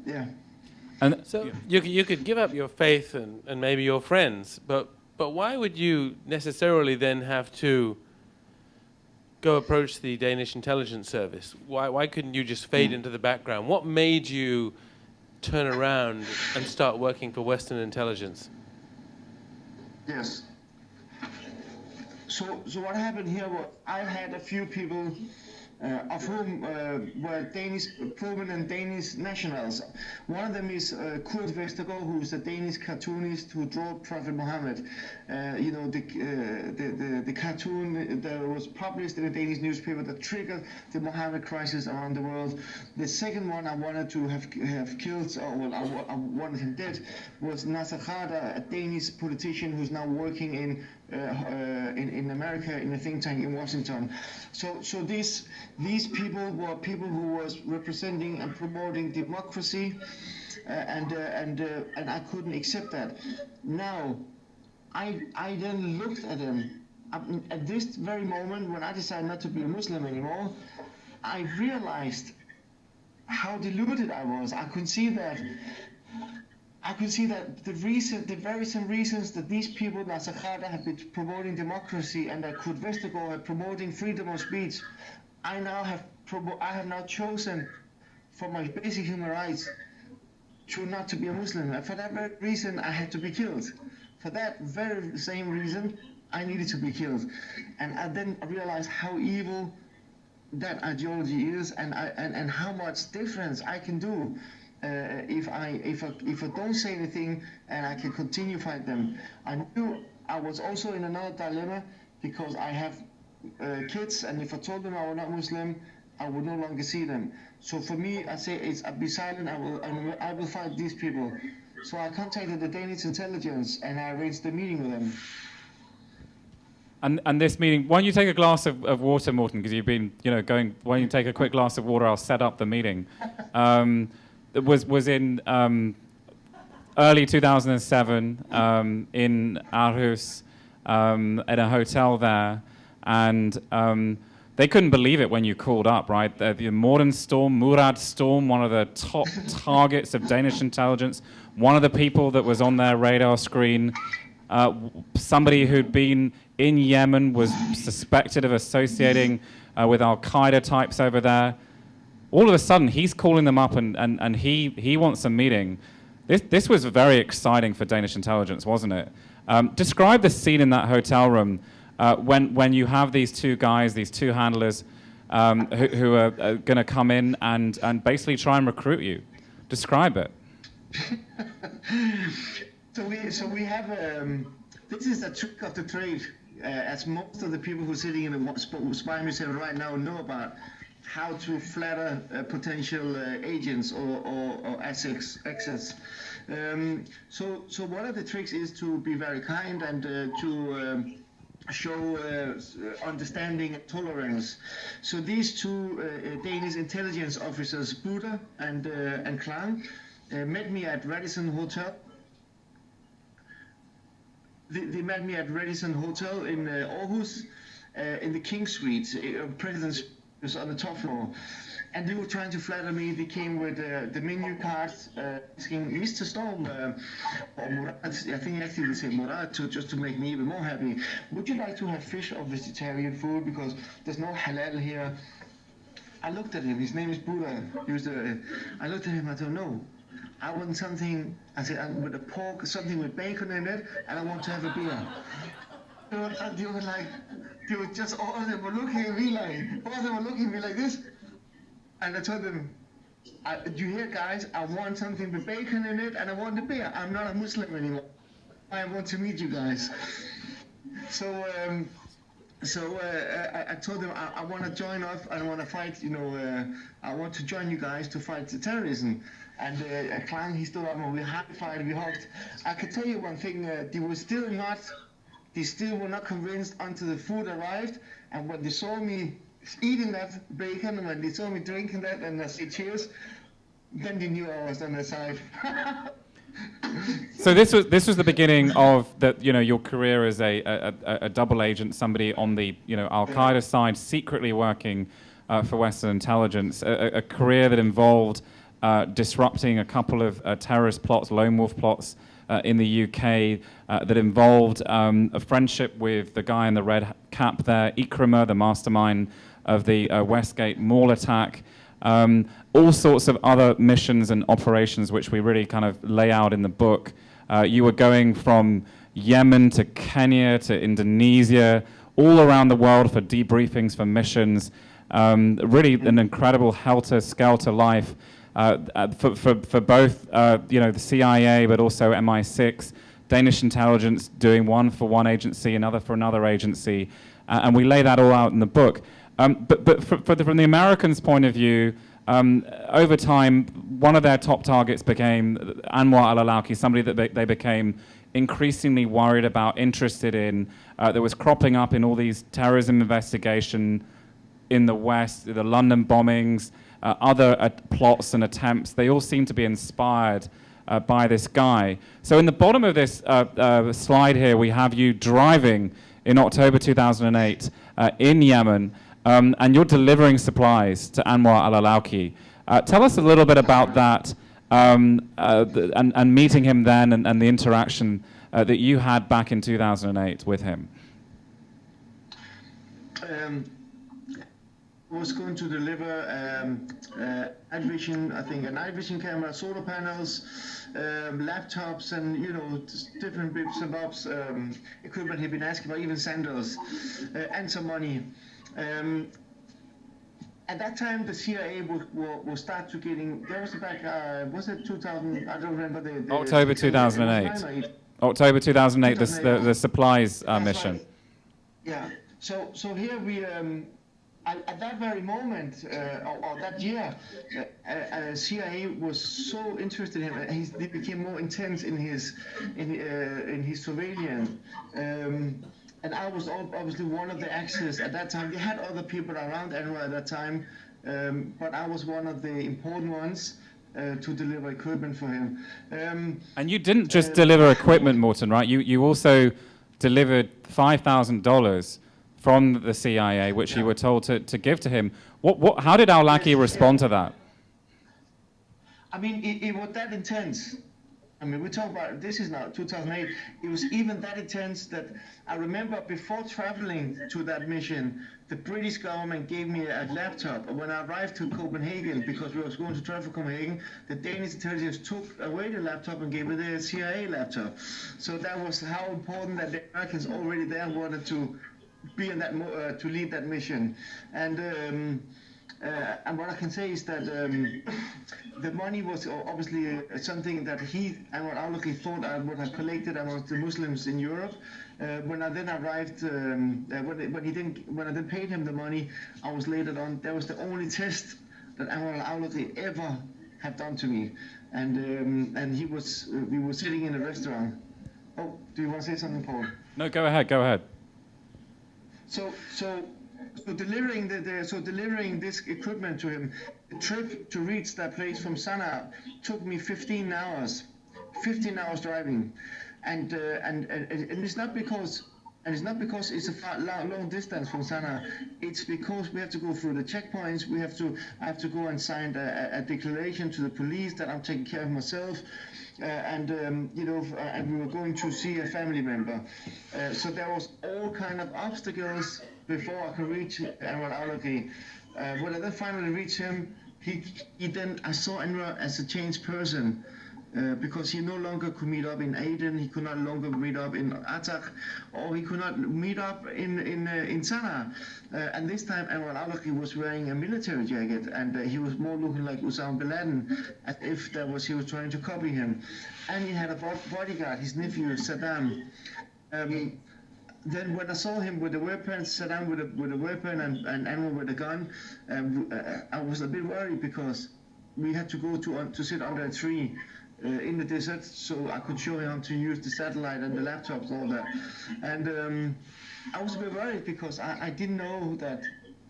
Yeah. And So you could give up your faith and maybe your friends, but why would you necessarily then have to go approach the Danish intelligence service? Why couldn't you just fade into the background? What made you turn around and start working for Western intelligence? Yes. So what happened here was I had a few people of whom were prominent Danish nationals. One of them is Kurt Vestergaard, who is a Danish cartoonist who drew Prophet Muhammad. The cartoon that was published in a Danish newspaper that triggered the Muhammad crisis around the world. The second one I wanted to have killed, or well, I wanted him dead, was Nasser Qaeda, a Danish politician who's now working in America in a think tank in Washington. So these people were people who was representing and promoting democracy, and I couldn't accept that. Now, I then looked at them. At this very moment, when I decided not to be a Muslim anymore, I realized how deluded I was. I could see that the very same reasons that these people, Nasser Qaeda, have been promoting democracy, and that Kurt Vestergaard had promoting freedom of speech, I have now chosen, for my basic human rights, not to be a Muslim. And for that very reason, I had to be killed. For that very same reason, I needed to be killed. And I then realized how evil that ideology is, and how much difference I can do if I don't say anything and I can continue fight them. I knew I was also in another dilemma because I have kids, and if I told them I was not Muslim, I would no longer see them. So for me, I say I'll be silent. I will fight these people. So I contacted the Danish intelligence and I arranged a meeting with them. And this meeting, why don't you take a glass of water, Morten, because you've been, going, why don't you take a quick glass of water, I'll set up the meeting. It was in early 2007 in Aarhus, at a hotel there, and they couldn't believe it when you called up, right? The Morten Storm, one of the top targets of Danish intelligence, one of the people that was on their radar screen, somebody who'd been in Yemen, was suspected of associating with Al-Qaeda types over there. All of a sudden, he's calling them up and he wants a meeting. This was very exciting for Danish intelligence, wasn't it? Describe the scene in that hotel room when you have these two guys, these two handlers, who are going to come in and basically try and recruit you. Describe it. So we have, this is a trick of the trade, as most of the people who are sitting in the spy museum right now know about how to flatter potential agents or assets. So one of the tricks is to be very kind and to show understanding and tolerance. So these two Danish intelligence officers, Buddha and Klang, met me at Radisson Hotel. They met me at Radisson Hotel in Aarhus, in the King Suite. President's was on the top floor, and they were trying to flatter me. They came with the menu cards, asking Mr. Storm, or Murad, I think actually they say Murad, just to make me even more happy. Would you like to have fish or vegetarian food, because there's no halal here? I looked at him. His name is Buddha. I looked at him. I don't know. I want something. I said with a pork, something with bacon in it, and I want to have a beer. They were like, all of them were looking at me like this. And I told them, do you hear, guys? I want something with bacon in it, and I want a beer. I'm not a Muslim anymore. I want to meet you guys. So I told them I want to join up. I want to fight. I want to join you guys to fight the terrorism. And Klang, he stood up and we high-fived, we hugged. I can tell you one thing: they still were not convinced until the food arrived. And when they saw me eating that bacon, and when they saw me drinking that, and I said cheers, then they knew I was on their side. So this was the beginning of your career as a double agent, somebody on the Al-Qaeda side, secretly working for Western intelligence, a career that involved disrupting a couple of terrorist plots, lone wolf plots in the UK, that involved a friendship with the guy in the red cap there, Ikrimah, the mastermind of the Westgate Mall attack. All sorts of other missions and operations which we really kind of lay out in the book. You were going from Yemen to Kenya to Indonesia, all around the world for debriefings, for missions. Really an incredible helter-skelter life for both the CIA, but also MI6, Danish intelligence doing one for one agency, another for another agency. And we lay that all out in the book. But from the Americans' point of view, over time, one of their top targets became Anwar al Awlaki, somebody that they became increasingly worried about, interested in, that was cropping up in all these terrorism investigations in the West, the London bombings, other plots and attempts. They all seem to be inspired by this guy. So in the bottom of this slide here, we have you driving in October 2008 in Yemen, and you're delivering supplies to Anwar al Awlaki. Tell us a little bit about that, and meeting him then, and the interaction that you had back in 2008 with him. I was going to deliver night vision, I think a night vision camera, solar panels, laptops, and different bits and bobs, equipment he'd been asking for, even sandals, and some money. at that time, the CIA will start to getting. There was back. Was it 2000? I don't remember the October 2008. October 2008. The supplies mission. Right. Yeah. So here we. At that very moment, or that year, CIA was so interested in him. He became more intense in his surveillance. And I was obviously one of the actors at that time. They had other people around Anwar at that time, but I was one of the important ones to deliver equipment for him. And you didn't just deliver equipment, Morten, right? You also delivered $5,000 from the CIA, which you were told to give to him. How did al Awlaki respond to that? I mean, it was that intense. I mean, we talk about, this is now 2008, it was even that intense that I remember before traveling to that mission, the British government gave me a laptop. When I arrived to Copenhagen, because we was going to travel to Copenhagen, the Danish intelligence took away the laptop and gave me the CIA laptop. So that was how important that the Americans already there wanted to be in that, to lead that mission. And what I can say is that the money was obviously something that Anwar al Awlaki thought I would have collected amongst the Muslims in Europe. When I then arrived, when I then paid him the money, I was later on. That was the only test that Anwar al Awlaki ever had done to me, and we were sitting in a restaurant. Oh, do you want to say something, Paul? No, go ahead. Go ahead. So delivering this equipment to him, the trip to reach that place from Sana'a took me 15 hours driving, and it's not because it's a long distance from Sana'a. It's because we have to go through the checkpoints. I have to go and sign a declaration to the police that I'm taking care of myself. And we were going to see a family member. So there was all kind of obstacles before I could reach Anwar al Awlaki. When I then finally reached him, I saw Anwar as a changed person. Because he no longer could meet up in Aden, he could not longer meet up in Atak, or he could not meet up in Sana'a. And this time Anwar al Awlaki was wearing a military jacket, and he was more looking like Osama bin Laden, as if he was trying to copy him. And he had a bodyguard, his nephew Saddam. Then when I saw him with the weapon, Saddam with a weapon and Anwar with a gun, I was a bit worried because we had to go to sit under a tree in the desert, so I could show him how to use the satellite and the laptops and all that. And I was a bit worried because I didn't know that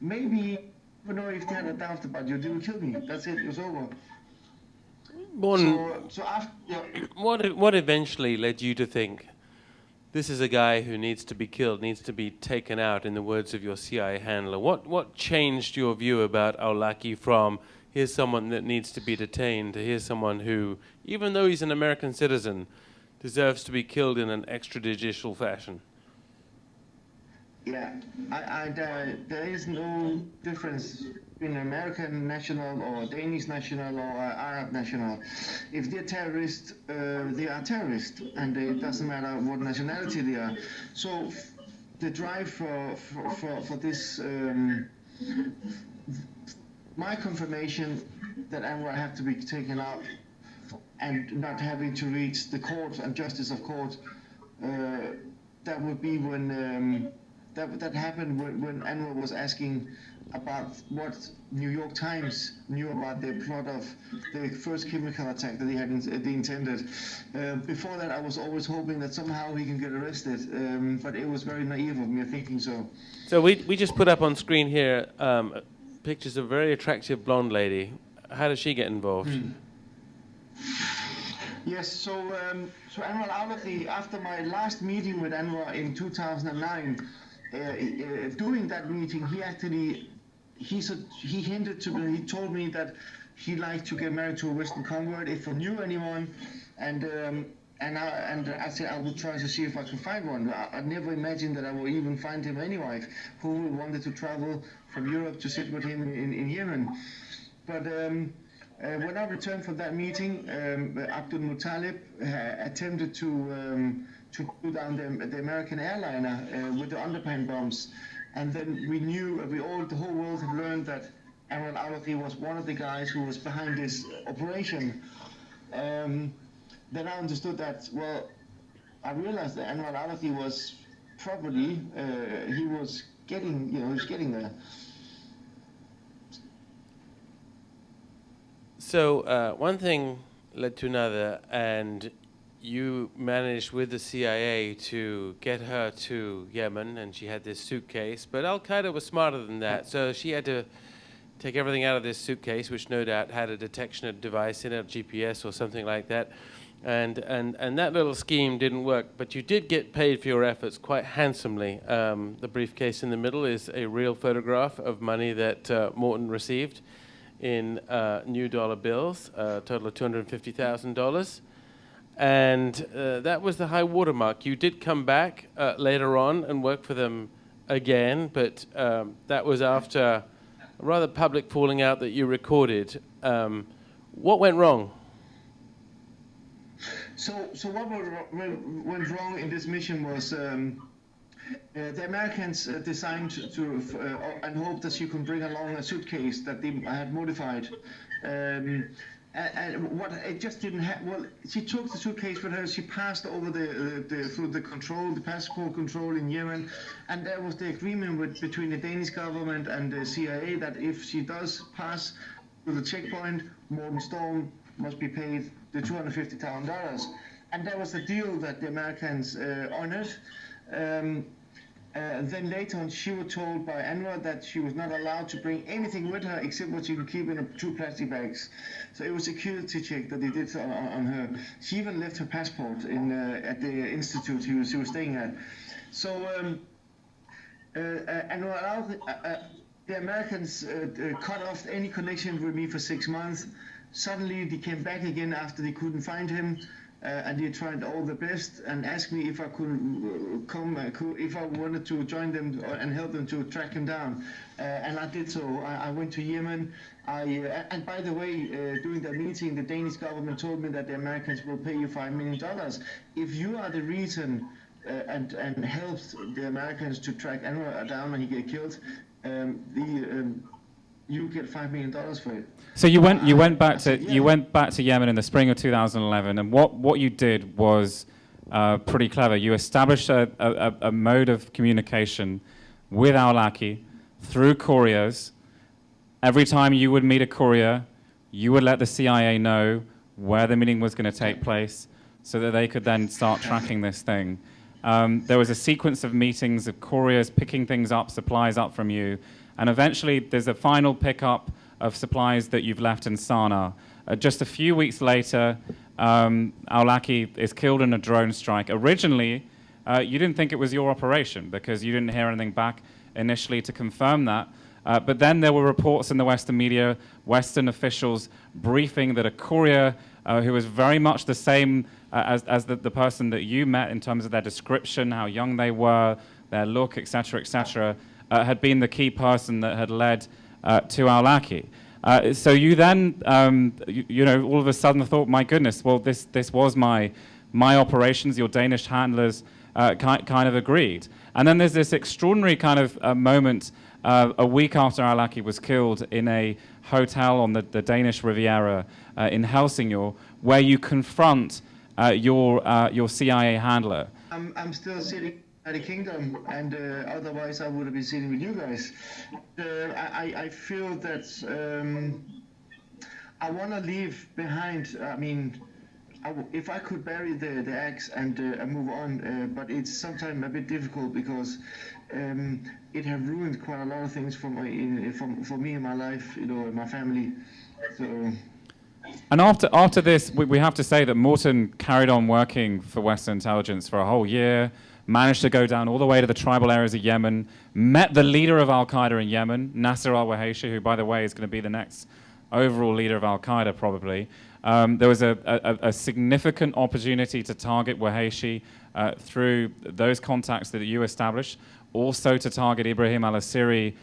maybe, I don't know if they had a doubt about you, they would kill me. That's it was over. So after, yeah. What eventually led you to think, this is a guy who needs to be killed, needs to be taken out, in the words of your CIA handler? What changed your view about al Awlaki from here's someone that needs to be detained to here's someone who, even though he's an American citizen, deserves to be killed in an extrajudicial fashion? Yeah, there is no difference between American national or Danish national or Arab national. If they're terrorists, they are terrorists, and it doesn't matter what nationality they are. So the drive for this, my confirmation that Anwar had to be taken out and not having to reach the court and justice of court, that would be when that happened when Anwar was asking about what New York Times knew about the plot of the first chemical attack that they intended. Before that, I was always hoping that somehow he can get arrested, but it was very naive of me thinking so. So we just put up on screen here pictures of a very attractive blonde lady. How does she get involved? Yes, so Anwar al Awlaki, after my last meeting with Anwar in 2009, during that meeting, he hinted to me, he told me that he liked to get married to a Western convert if I knew anyone, and I said I would try to see if I could find one. I never imagined that I would even find him any wife who wanted to travel from Europe to sit with him in Yemen. But when I returned from that meeting, Abdul Muttalib attempted to shoot down the American airliner with the underpan bombs. And then the whole world had learned that Anwar al Awlaki was one of the guys who was behind this operation. Then I understood that, well, I realized that Anwar al Awlaki was probably, he was getting, he was getting there. So one thing led to another, and you managed with the CIA to get her to Yemen, and she had this suitcase. But Al Qaeda was smarter than that, so she had to take everything out of this suitcase, which no doubt had a detection device in it, GPS or something like that. And that little scheme didn't work, but you did get paid for your efforts quite handsomely. The briefcase in the middle is a real photograph of money that Morten received in new dollar bills, a total of $250,000. And that was the high watermark. You did come back later on and work for them again, but that was after a rather public falling out that you recorded. What went wrong? So what went wrong in this mission was the Americans designed to and hoped that she could bring along a suitcase that they had modified. And what it just didn't happen. Well, she took the suitcase with her. She passed over through the control, the passport control in Yemen, and there was the agreement between the Danish government and the CIA that if she does pass through the checkpoint, Morten Storm must be paid the $250,000, and that was the deal that the Americans honored. Then later on, she was told by Anwar that she was not allowed to bring anything with her except what she could keep in 2 plastic bags. So it was a security check that they did on her. She even left her passport at the institute she was staying at. So Anwar, the Americans cut off any connection with me for 6 months. Suddenly they came back again after they couldn't find him. And they tried all the best and asked me if I could come, if I wanted to join them and help them to track him down. And I did so. I went to Yemen. And by the way, during that meeting, the Danish government told me that the Americans will pay you $5 million. If you are the reason and helped the Americans to track Anwar down and he get killed, you get $5 million for it. So you went back to Yemen in the spring of 2011, and what you did was pretty clever. You established a mode of communication with Al Awlaki through couriers. Every time you would meet a courier, you would let the CIA know where the meeting was going to take place, so that they could then start tracking this thing. There was a sequence of meetings of couriers picking things up, supplies up from you. And eventually, there's a final pickup of supplies that you've left in Sana'a. Just a few weeks later, Al Awlaki is killed in a drone strike. Originally, you didn't think it was your operation because you didn't hear anything back initially to confirm that. But then there were reports in the Western media, Western officials briefing that a courier who was very much the same as the person that you met in terms of their description, how young they were, their look, etc., had been the key person that had led to Al Awlaki. So you then, all of a sudden thought, my goodness, well, this was my operations. Your Danish handlers kind of agreed. And then there's this extraordinary kind of moment a week after Al Awlaki was killed in a hotel on the Danish Riviera in Helsingør, where you confront your CIA handler. I'm still sitting at the kingdom, and otherwise I would have been sitting with you guys. I feel that I want to leave behind. I mean, if I could bury the axe and move on, but it's sometimes a bit difficult because it has ruined quite a lot of things for me in my life, in my family. So. And after this, we have to say that Morten carried on working for Western intelligence for a whole year. Managed to go down all the way to the tribal areas of Yemen, met the leader of Al-Qaeda in Yemen, Nasser al-Wahishi, who, by the way, is going to be the next overall leader of Al-Qaeda, probably. There was a significant opportunity to target Wahishi through those contacts that you established, also to target Ibrahim al-Asiri,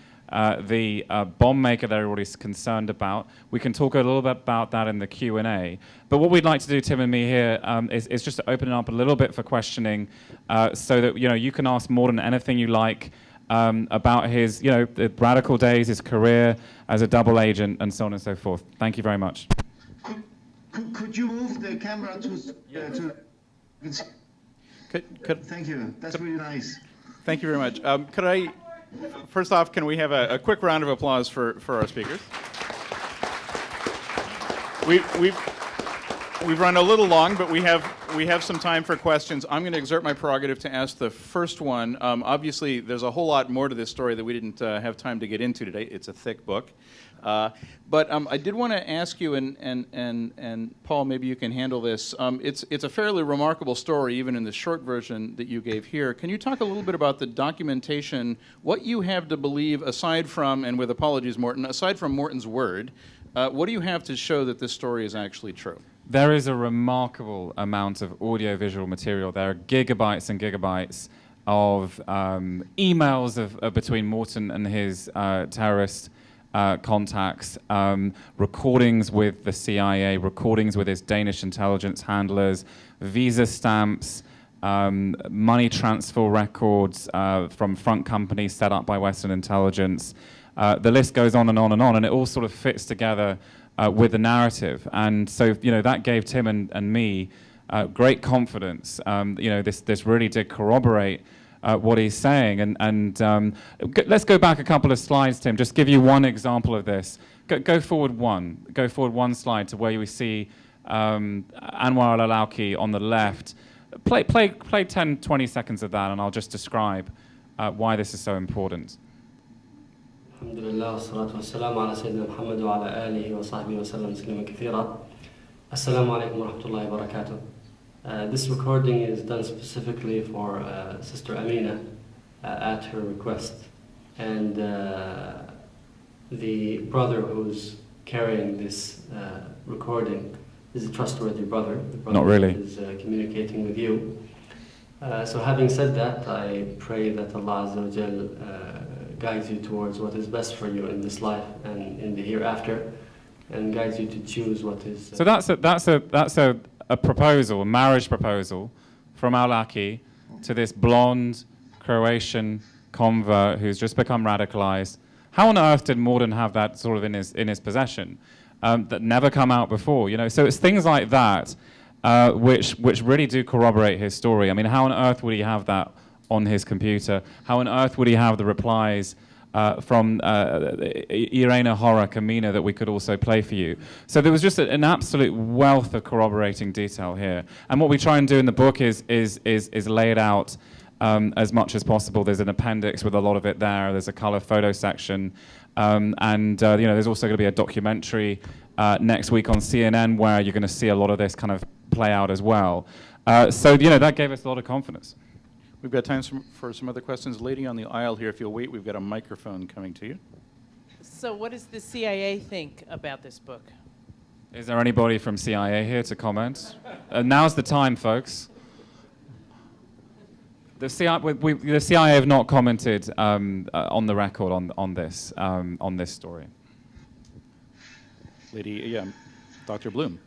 the bomb maker that everybody's concerned about. We can talk a little bit about that in the Q&A. But what we'd like to do, Tim and me here, is just to open it up a little bit for questioning so that you can ask Morten anything you like about his, the radical days, his career as a double agent, and so on and so forth. Thank you very much. Could you move the camera to Thank you. That's really nice. Thank you very much. Could I, first off, can we have a quick round of applause for our speakers? We've run a little long, but we have some time for questions. I'm going to exert my prerogative to ask the first one. Obviously, there's a whole lot more to this story that we didn't have time to get into today. It's a thick book. But I did want to ask you, and Paul, maybe you can handle this. It's a fairly remarkable story, even in the short version that you gave here. Can you talk a little bit about the documentation, what you have to believe, aside from, and with apologies, Morten, aside from Morten's word, what do you have to show that this story is actually true? There is a remarkable amount of audio-visual material. There are gigabytes and gigabytes of emails between Morten and his terrorist contacts, recordings with the CIA, recordings with his Danish intelligence handlers, visa stamps, money transfer records from front companies set up by Western intelligence. The list goes on and on and on, and it all sort of fits together with the narrative. And so, that gave Tim and me great confidence. This really did corroborate what he's saying. And let's go back a couple of slides, Tim. Just give you one example of this. Go forward one. Go forward one slide to where we see Anwar al Awlaki on the left. Play 10, 20 seconds of that, and I'll just describe why this is so important. الحمد لله والصلاة والسلام على سيدنا محمد وعلى آله وصحبه وسلم تسليما كثيرا. السلام عليكم ورحمة الله وبركاته. This recording is done specifically for Sister Amina at her request, and the brother who's carrying this recording is a trustworthy brother. The brother Not really. is communicating with you. So having said that, I pray that Allah Azza wa Jal guides you towards what is best for you in this life and in the hereafter, and guides you to choose what is. So that's a proposal, a marriage proposal, from Awlaki to this blonde Croatian convert who's just become radicalized. How on earth did Morten have that sort of in his possession? That never come out before, So it's things like that which really do corroborate his story. I mean, how on earth would he have that on his computer? How on earth would he have the replies from Irena Horror Kamina that we could also play for you? So there was just an absolute wealth of corroborating detail here. And what we try and do in the book is lay it out as much as possible. There's an appendix with a lot of it there. There's a color photo section. There's also going to be a documentary next week on CNN where you're going to see a lot of this kind of play out as well. That gave us a lot of confidence. We've got time for some other questions. Lady on the aisle here, if you'll wait, we've got a microphone coming to you. So what does the CIA think about this book? Is there anybody from CIA here to comment? Now's the time, folks. The CIA have not commented on the record on this story. Lady, Dr. Bloom.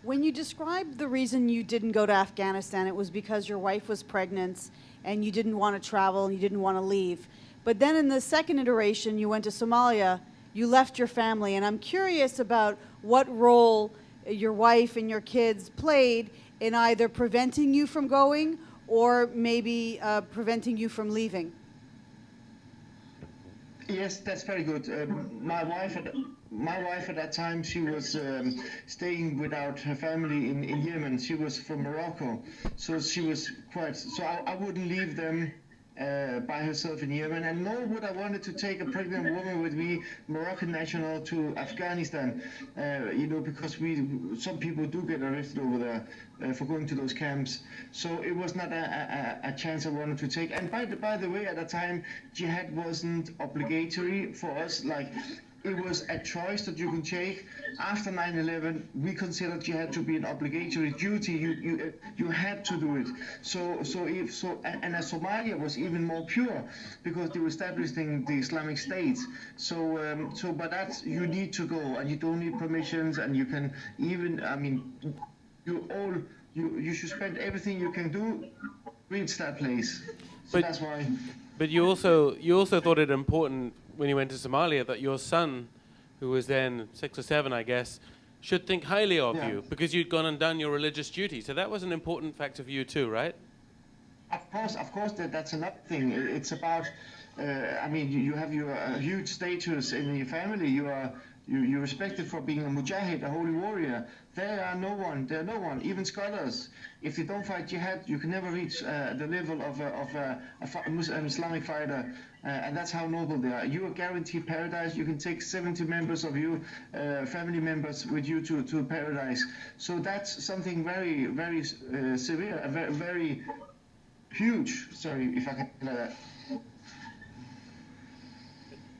When you described the reason you didn't go to Afghanistan, it was because your wife was pregnant and you didn't want to travel and you didn't want to leave. But then in the second iteration, you went to Somalia, you left your family, and I'm curious about what role your wife and your kids played in either preventing you from going or maybe preventing you from leaving. Yes, that's very good. My wife at that time, she was staying without her family in Yemen. She was from Morocco, so she was quite. So I wouldn't leave them by herself in Yemen, and nor would I wanted to take a pregnant woman with me, Moroccan national, to Afghanistan. Because some people do get arrested over there for going to those camps. So it was not a chance I wanted to take. And by the way, at that time, jihad wasn't obligatory for us. Like, it was a choice that you can take. After 9/11, we considered jihad to be an obligatory duty. You had to do it. And Somalia was even more pure because they were establishing the Islamic State. But that's, you need to go, and you don't need permissions, and you can even, you should spend everything you can do reach that place. So But- that's why. But you also thought it important when you went to Somalia that your son, who was then 6 or 7, I guess, should think highly of Yeah. you because you'd gone and done your religious duty. So that was an important factor for you too, right? Of course, that's another thing. It's about, I mean, you have your huge status in your family. You're respected for being a mujahid, a holy warrior. There are no one, even scholars. If you don't fight jihad, you can never reach the level of an Islamic fighter. And that's how noble they are. You are guaranteed paradise. You can take 70 members of your family members with you to paradise. So that's something very, very severe, very, very huge. Sorry if I can say that.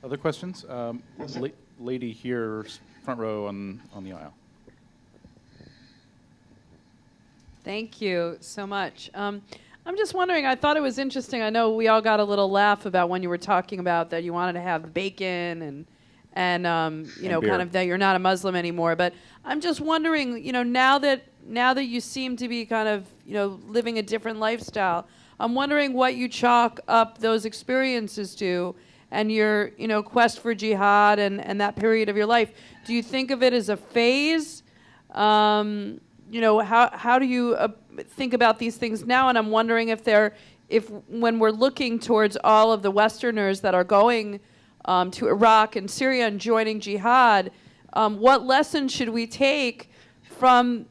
Other questions? What's that? Lady here, front row on the aisle. Thank you so much. I'm just wondering, I thought it was interesting. I know we all got a little laugh about when you were talking about that you wanted to have bacon and you know, beer. kind of that you're not a Muslim anymore. But I'm just wondering, you know, now that you seem to be kind of, you know, living a different lifestyle, I'm wondering what you chalk up those experiences to and your, you know, quest for jihad and that period of your life. Do you think of it as a phase? You know, how do you think about these things now? And I'm wondering if when we're looking towards all of the Westerners that are going to Iraq and Syria and joining jihad, what lessons should we take from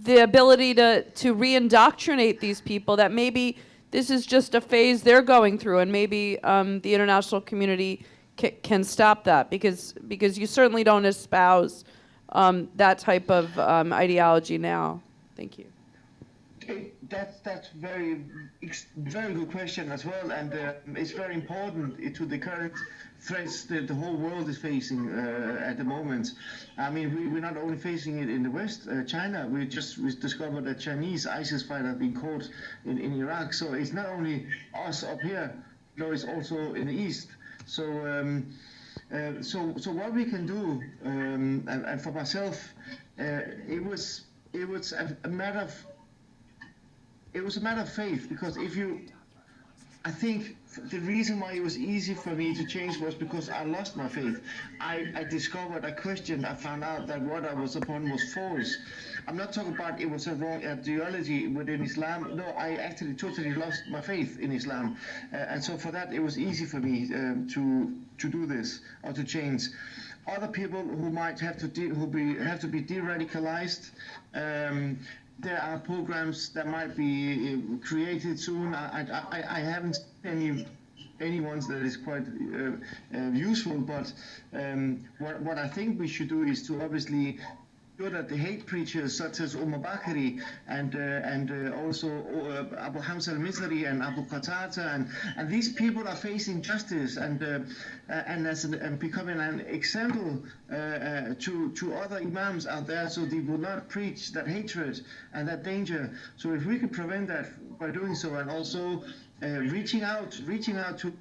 the ability to re-indoctrinate these people, that maybe this is just a phase they're going through, and maybe the international community can stop that, because you certainly don't espouse that type of ideology now. Thank you. That's very good question as well, and it's very important to the current threats that the whole world is facing at the moment. I mean, we're not only facing it in the West, China. We discovered a Chinese ISIS fighter being caught in Iraq. So it's not only us up here, no, it's also in the East. So what we can do, and for myself, it was a matter of faith, because I think the reason why it was easy for me to change was because I lost my faith. I discovered, I questioned, I found out that what I was upon was false. I'm not talking about it was a wrong ideology within Islam. No, I actually totally lost my faith in Islam. And so for that, it was easy for me to do this, or to change. Other people who might have to be de-radicalized, there are programs that might be created soon. I haven't seen any ones that is quite useful, but what I think we should do is to obviously sure that the hate preachers such as Omar Bakri and also Abu Hamza al-Mizri and Abu Qatada and these people are facing justice and becoming an example to other imams out there, so they will not preach that hatred and that danger. So if we could prevent that by doing so, and also reaching out to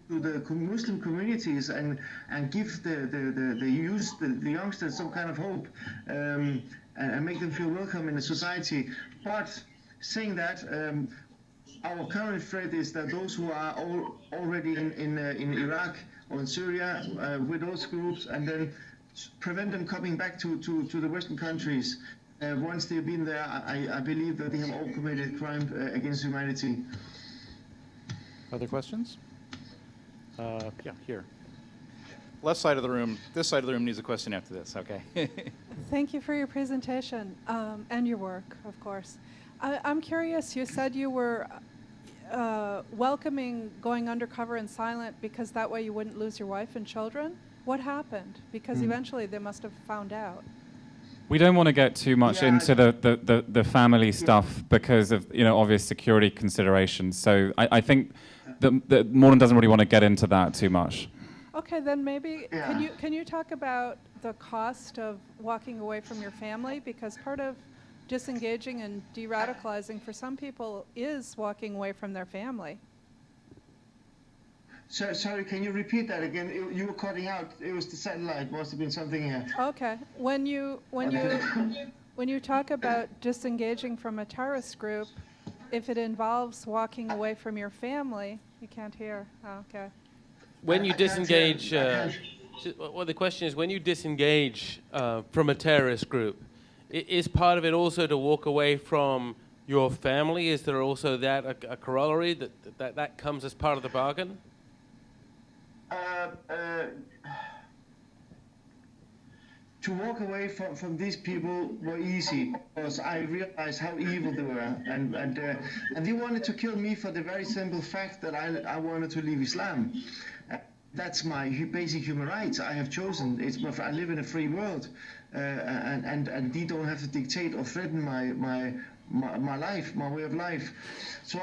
the Muslim communities and give the youth, the youngsters, some kind of hope, and make them feel welcome in the society. But saying that, our current threat is that those who are already in Iraq or in Syria with those groups, and then prevent them coming back to the Western countries. Once they've been there, I believe that they have all committed crime against humanity. Other questions? Yeah, here. Left side of the room. This side of the room needs a question after this, okay? Thank you for your presentation and your work, of course. I'm curious, you said you were welcoming going undercover and silent because that way you wouldn't lose your wife and children. What happened? Because eventually they must have found out. We don't want to get too much into the family stuff because of obvious security considerations. So I think that Morten doesn't really want to get into that too much. Okay, then maybe can you talk about the cost of walking away from your family? Because part of disengaging and de-radicalizing for some people is walking away from their family. Sorry, can you repeat that again? You were cutting out. It was the satellite. Must have been something here. Okay. When you talk about disengaging from a terrorist group, if it involves walking away from your family, you can't hear. Oh, okay. When you disengage, well, the question is, when you disengage from a terrorist group, is part of it also to walk away from your family? Is there also that a corollary that comes as part of the bargain? To walk away from these people were easy because I realized how evil they were, and they wanted to kill me for the very simple fact that I wanted to leave Islam. That's my basic human rights. I have chosen. I live in a free world, and they don't have to dictate or threaten my life, my way of life. So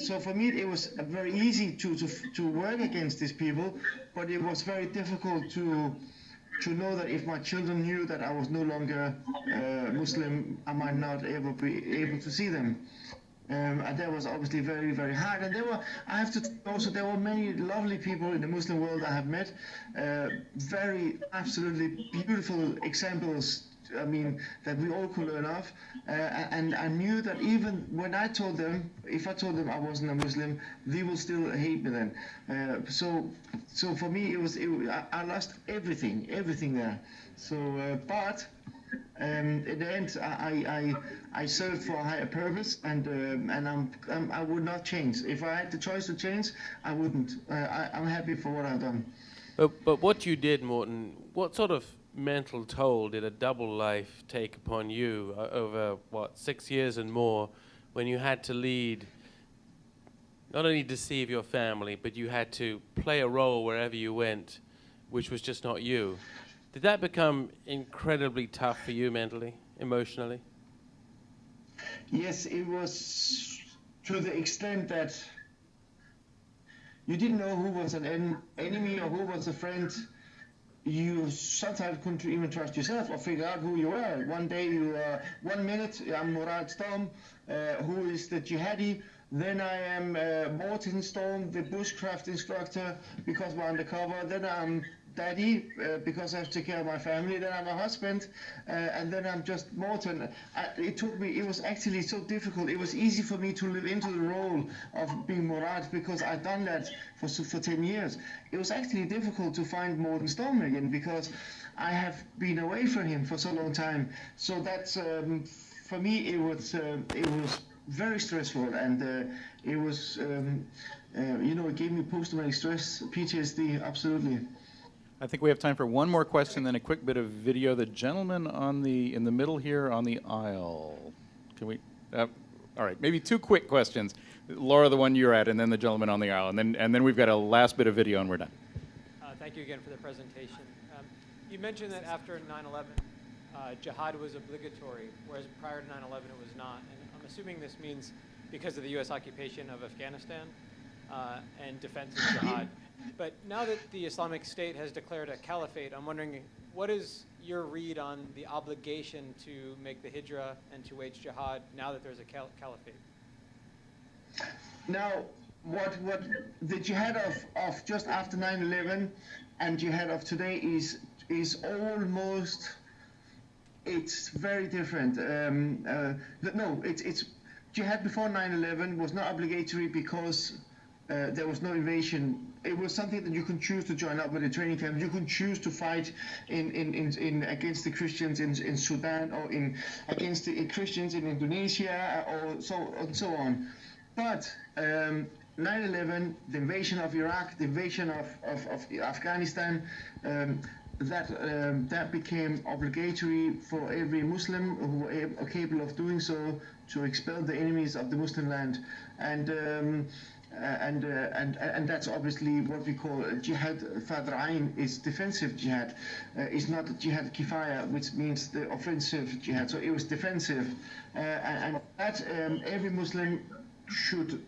so for me it was very easy to work against these people, but it was very difficult to know that if my children knew that I was no longer Muslim, I might not ever be able to see them. And that was obviously very, very hard. And there were many lovely people in the Muslim world I have met, very absolutely beautiful examples, I mean, that we all could learn of. And I knew that even when I told them, if I told them I wasn't a Muslim, they will still hate me then. So for me, I lost everything there. So, but in the end, I served for a higher purpose, and I would not change. If I had the choice to change, I wouldn't. I'm happy for what I've done. But what you did, Morten, what sort of mental toll did a double life take upon you over, 6 years and more, when you had to lead, not only deceive your family, but you had to play a role wherever you went, which was just not you? Did that become incredibly tough for you mentally, emotionally? Yes, it was, to the extent that you didn't know who was an enemy or who was a friend. You sometimes couldn't even trust yourself or figure out who you were. One day one minute I'm Morten Storm, who is the jihadi. Then I am Morten Storm, the bushcraft instructor, because we're undercover. Then I'm daddy, because I have to take care of my family. Then I'm a husband, and then I'm just Morten. It was actually so difficult. It was easy for me to live into the role of being Morad because I'd done that for 10 years. It was actually difficult to find Morten Storm again because I have been away from him for so long time. So that's, for me, it was very stressful, and it was, it gave me post-traumatic stress, PTSD, absolutely. I think we have time for one more question, then a quick bit of video. The gentleman in the middle here on the aisle. Can we? All right, maybe two quick questions. Laura, the one you're at, and then the gentleman on the aisle, and then we've got a last bit of video, and we're done. Thank you again for the presentation. You mentioned that after 9/11, jihad was obligatory, whereas prior to 9/11 it was not. And I'm assuming this means because of the U.S. occupation of Afghanistan and defense of jihad. But now that the Islamic State has declared a caliphate, I'm wondering, what is your read on the obligation to make the hijrah and to wage jihad now that there's a caliphate? Now, what the jihad of just after 9/11 and jihad of today is almost, it's very different. No, it's jihad before 9/11 was not obligatory because there was no invasion. It was something that you can choose to join up with a training camp. You can choose to fight in against the Christians in Sudan, or against the Christians in Indonesia, or so on. But 9/11, the invasion of Iraq, the invasion of Afghanistan, that became obligatory for every Muslim who were capable of doing so, to expel the enemies of the Muslim land, and that's obviously what we call jihad fadr ayn, is defensive jihad. It's not jihad kifaya, which means the offensive jihad. So it was defensive, and that every Muslim should.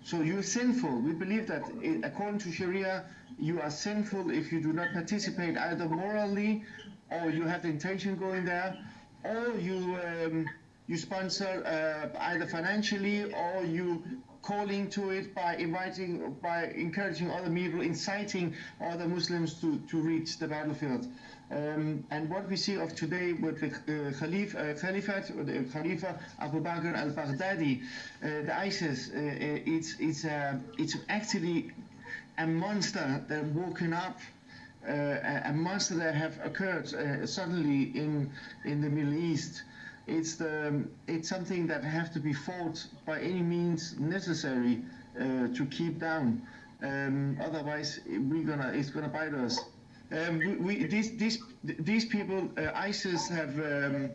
So you're sinful. We believe that according to Sharia, you are sinful if you do not participate either morally, or you have the intention going there, or you sponsor either financially, or you calling to it by encouraging other people, inciting other Muslims to reach the battlefield. And what we see of today with the Caliphate, or the Khalifa Abu Bakr al-Baghdadi, the ISIS, it's actually a monster that woken up, a monster that have occurred suddenly in the Middle East. It's something that have to be fought by any means necessary to keep down. Otherwise, it's gonna bite us. These people, ISIS have the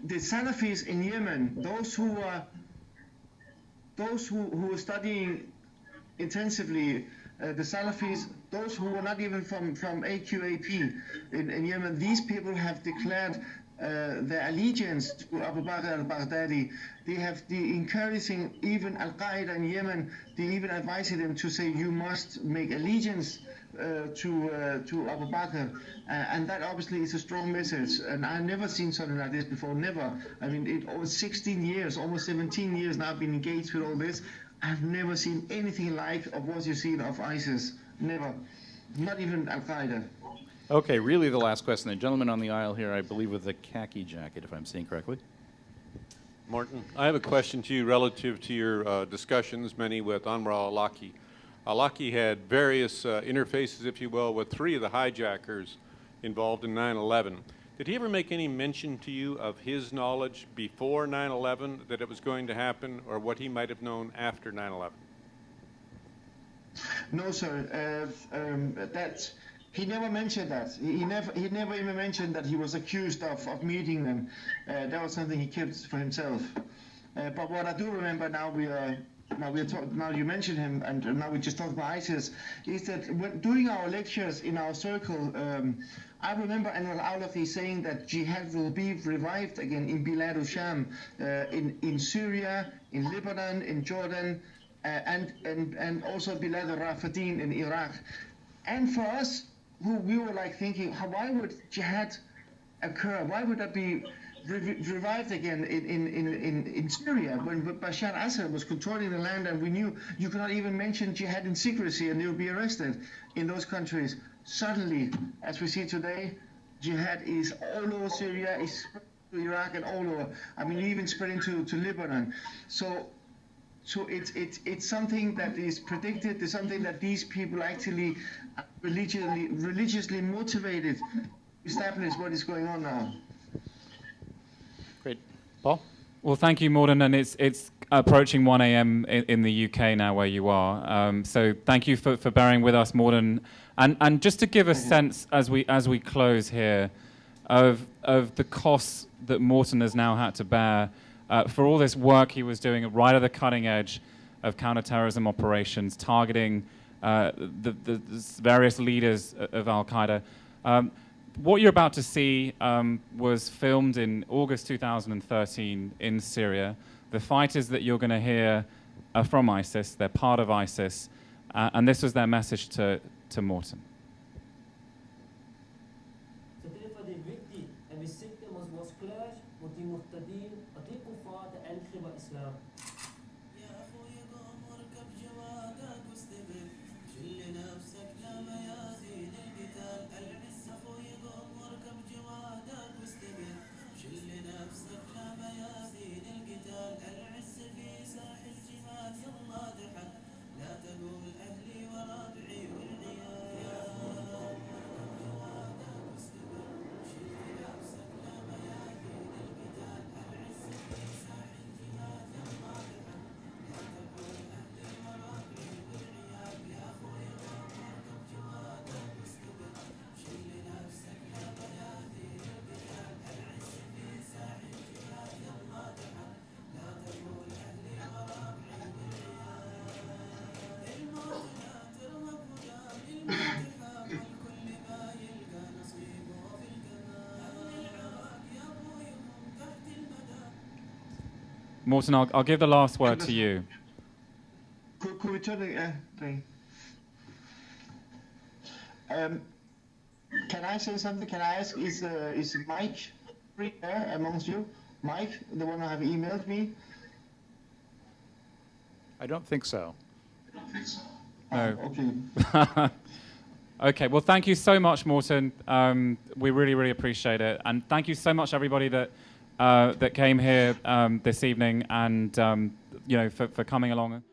Salafis in Yemen. Those who are studying intensively the Salafis, those who were not even from AQAP in Yemen. These people have declared their allegiance to Abu Bakr al-Baghdadi. They have encouraging even Al-Qaeda in Yemen. They even advised them to say, you must make allegiance to Abu Bakr, and that obviously is a strong message. And I've never seen something like this before, never. I mean, it over 16 years, almost 17 years now I've been engaged with all this. I've never seen anything like of what you've seen of ISIS, never. Not even Al-Qaeda. Okay, really the last question. The gentleman on the aisle here, I believe with the khaki jacket, if I'm seeing correctly. Morten, I have a question to you relative to your discussions, many with Anwar al Awlaki. Awlaki had various interfaces, if you will, with 3 of the hijackers involved in 9/11. Did he ever make any mention to you of his knowledge before 9/11 that it was going to happen, or what he might have known after 9/11? No, sir. He never mentioned that. He never even mentioned that he was accused of meeting them. That was something he kept for himself. But what I do remember now, now you mentioned him, and now we just talked about ISIS, is that during our lectures in our circle, I remember Anwar al Awlaki saying that jihad will be revived again in Bilad al-Sham, in Syria, in Lebanon, in Jordan, and also Bilad al-Rafidin in Iraq. And for us, we were like thinking, why would jihad occur? Why would that be revived again in Syria when Bashar Assad was controlling the land, and we knew you could not even mention jihad in secrecy and they would be arrested in those countries? Suddenly, as we see today, jihad is all over Syria, is spread to Iraq and all over. I mean, even spreading to Lebanon. So it's something that is predicted. It's something that these people actually are religiously motivated to establish what is going on now. Great. Paul? Well, thank you, Morten, and it's approaching 1 a.m. in the UK now where you are. So thank you for bearing with us, Morten. And just to give a sense as we close here of the costs that Morten has now had to bear for all this work he was doing right at the cutting edge of counterterrorism operations, targeting the various leaders of Al-Qaeda. What you're about to see was filmed in August 2013 in Syria. The fighters that you're going to hear are from ISIS. They're part of ISIS. And this was their message to Morten. Morten, I'll give the last word to you. Could we turn the thing? Can I say something? Can I ask, is Mike free there amongst you? Mike, the one who have emailed me? I don't think so. No. Okay. Okay, well, thank you so much, Morten. We really, really appreciate it. And thank you so much, everybody that came here this evening and, for coming along.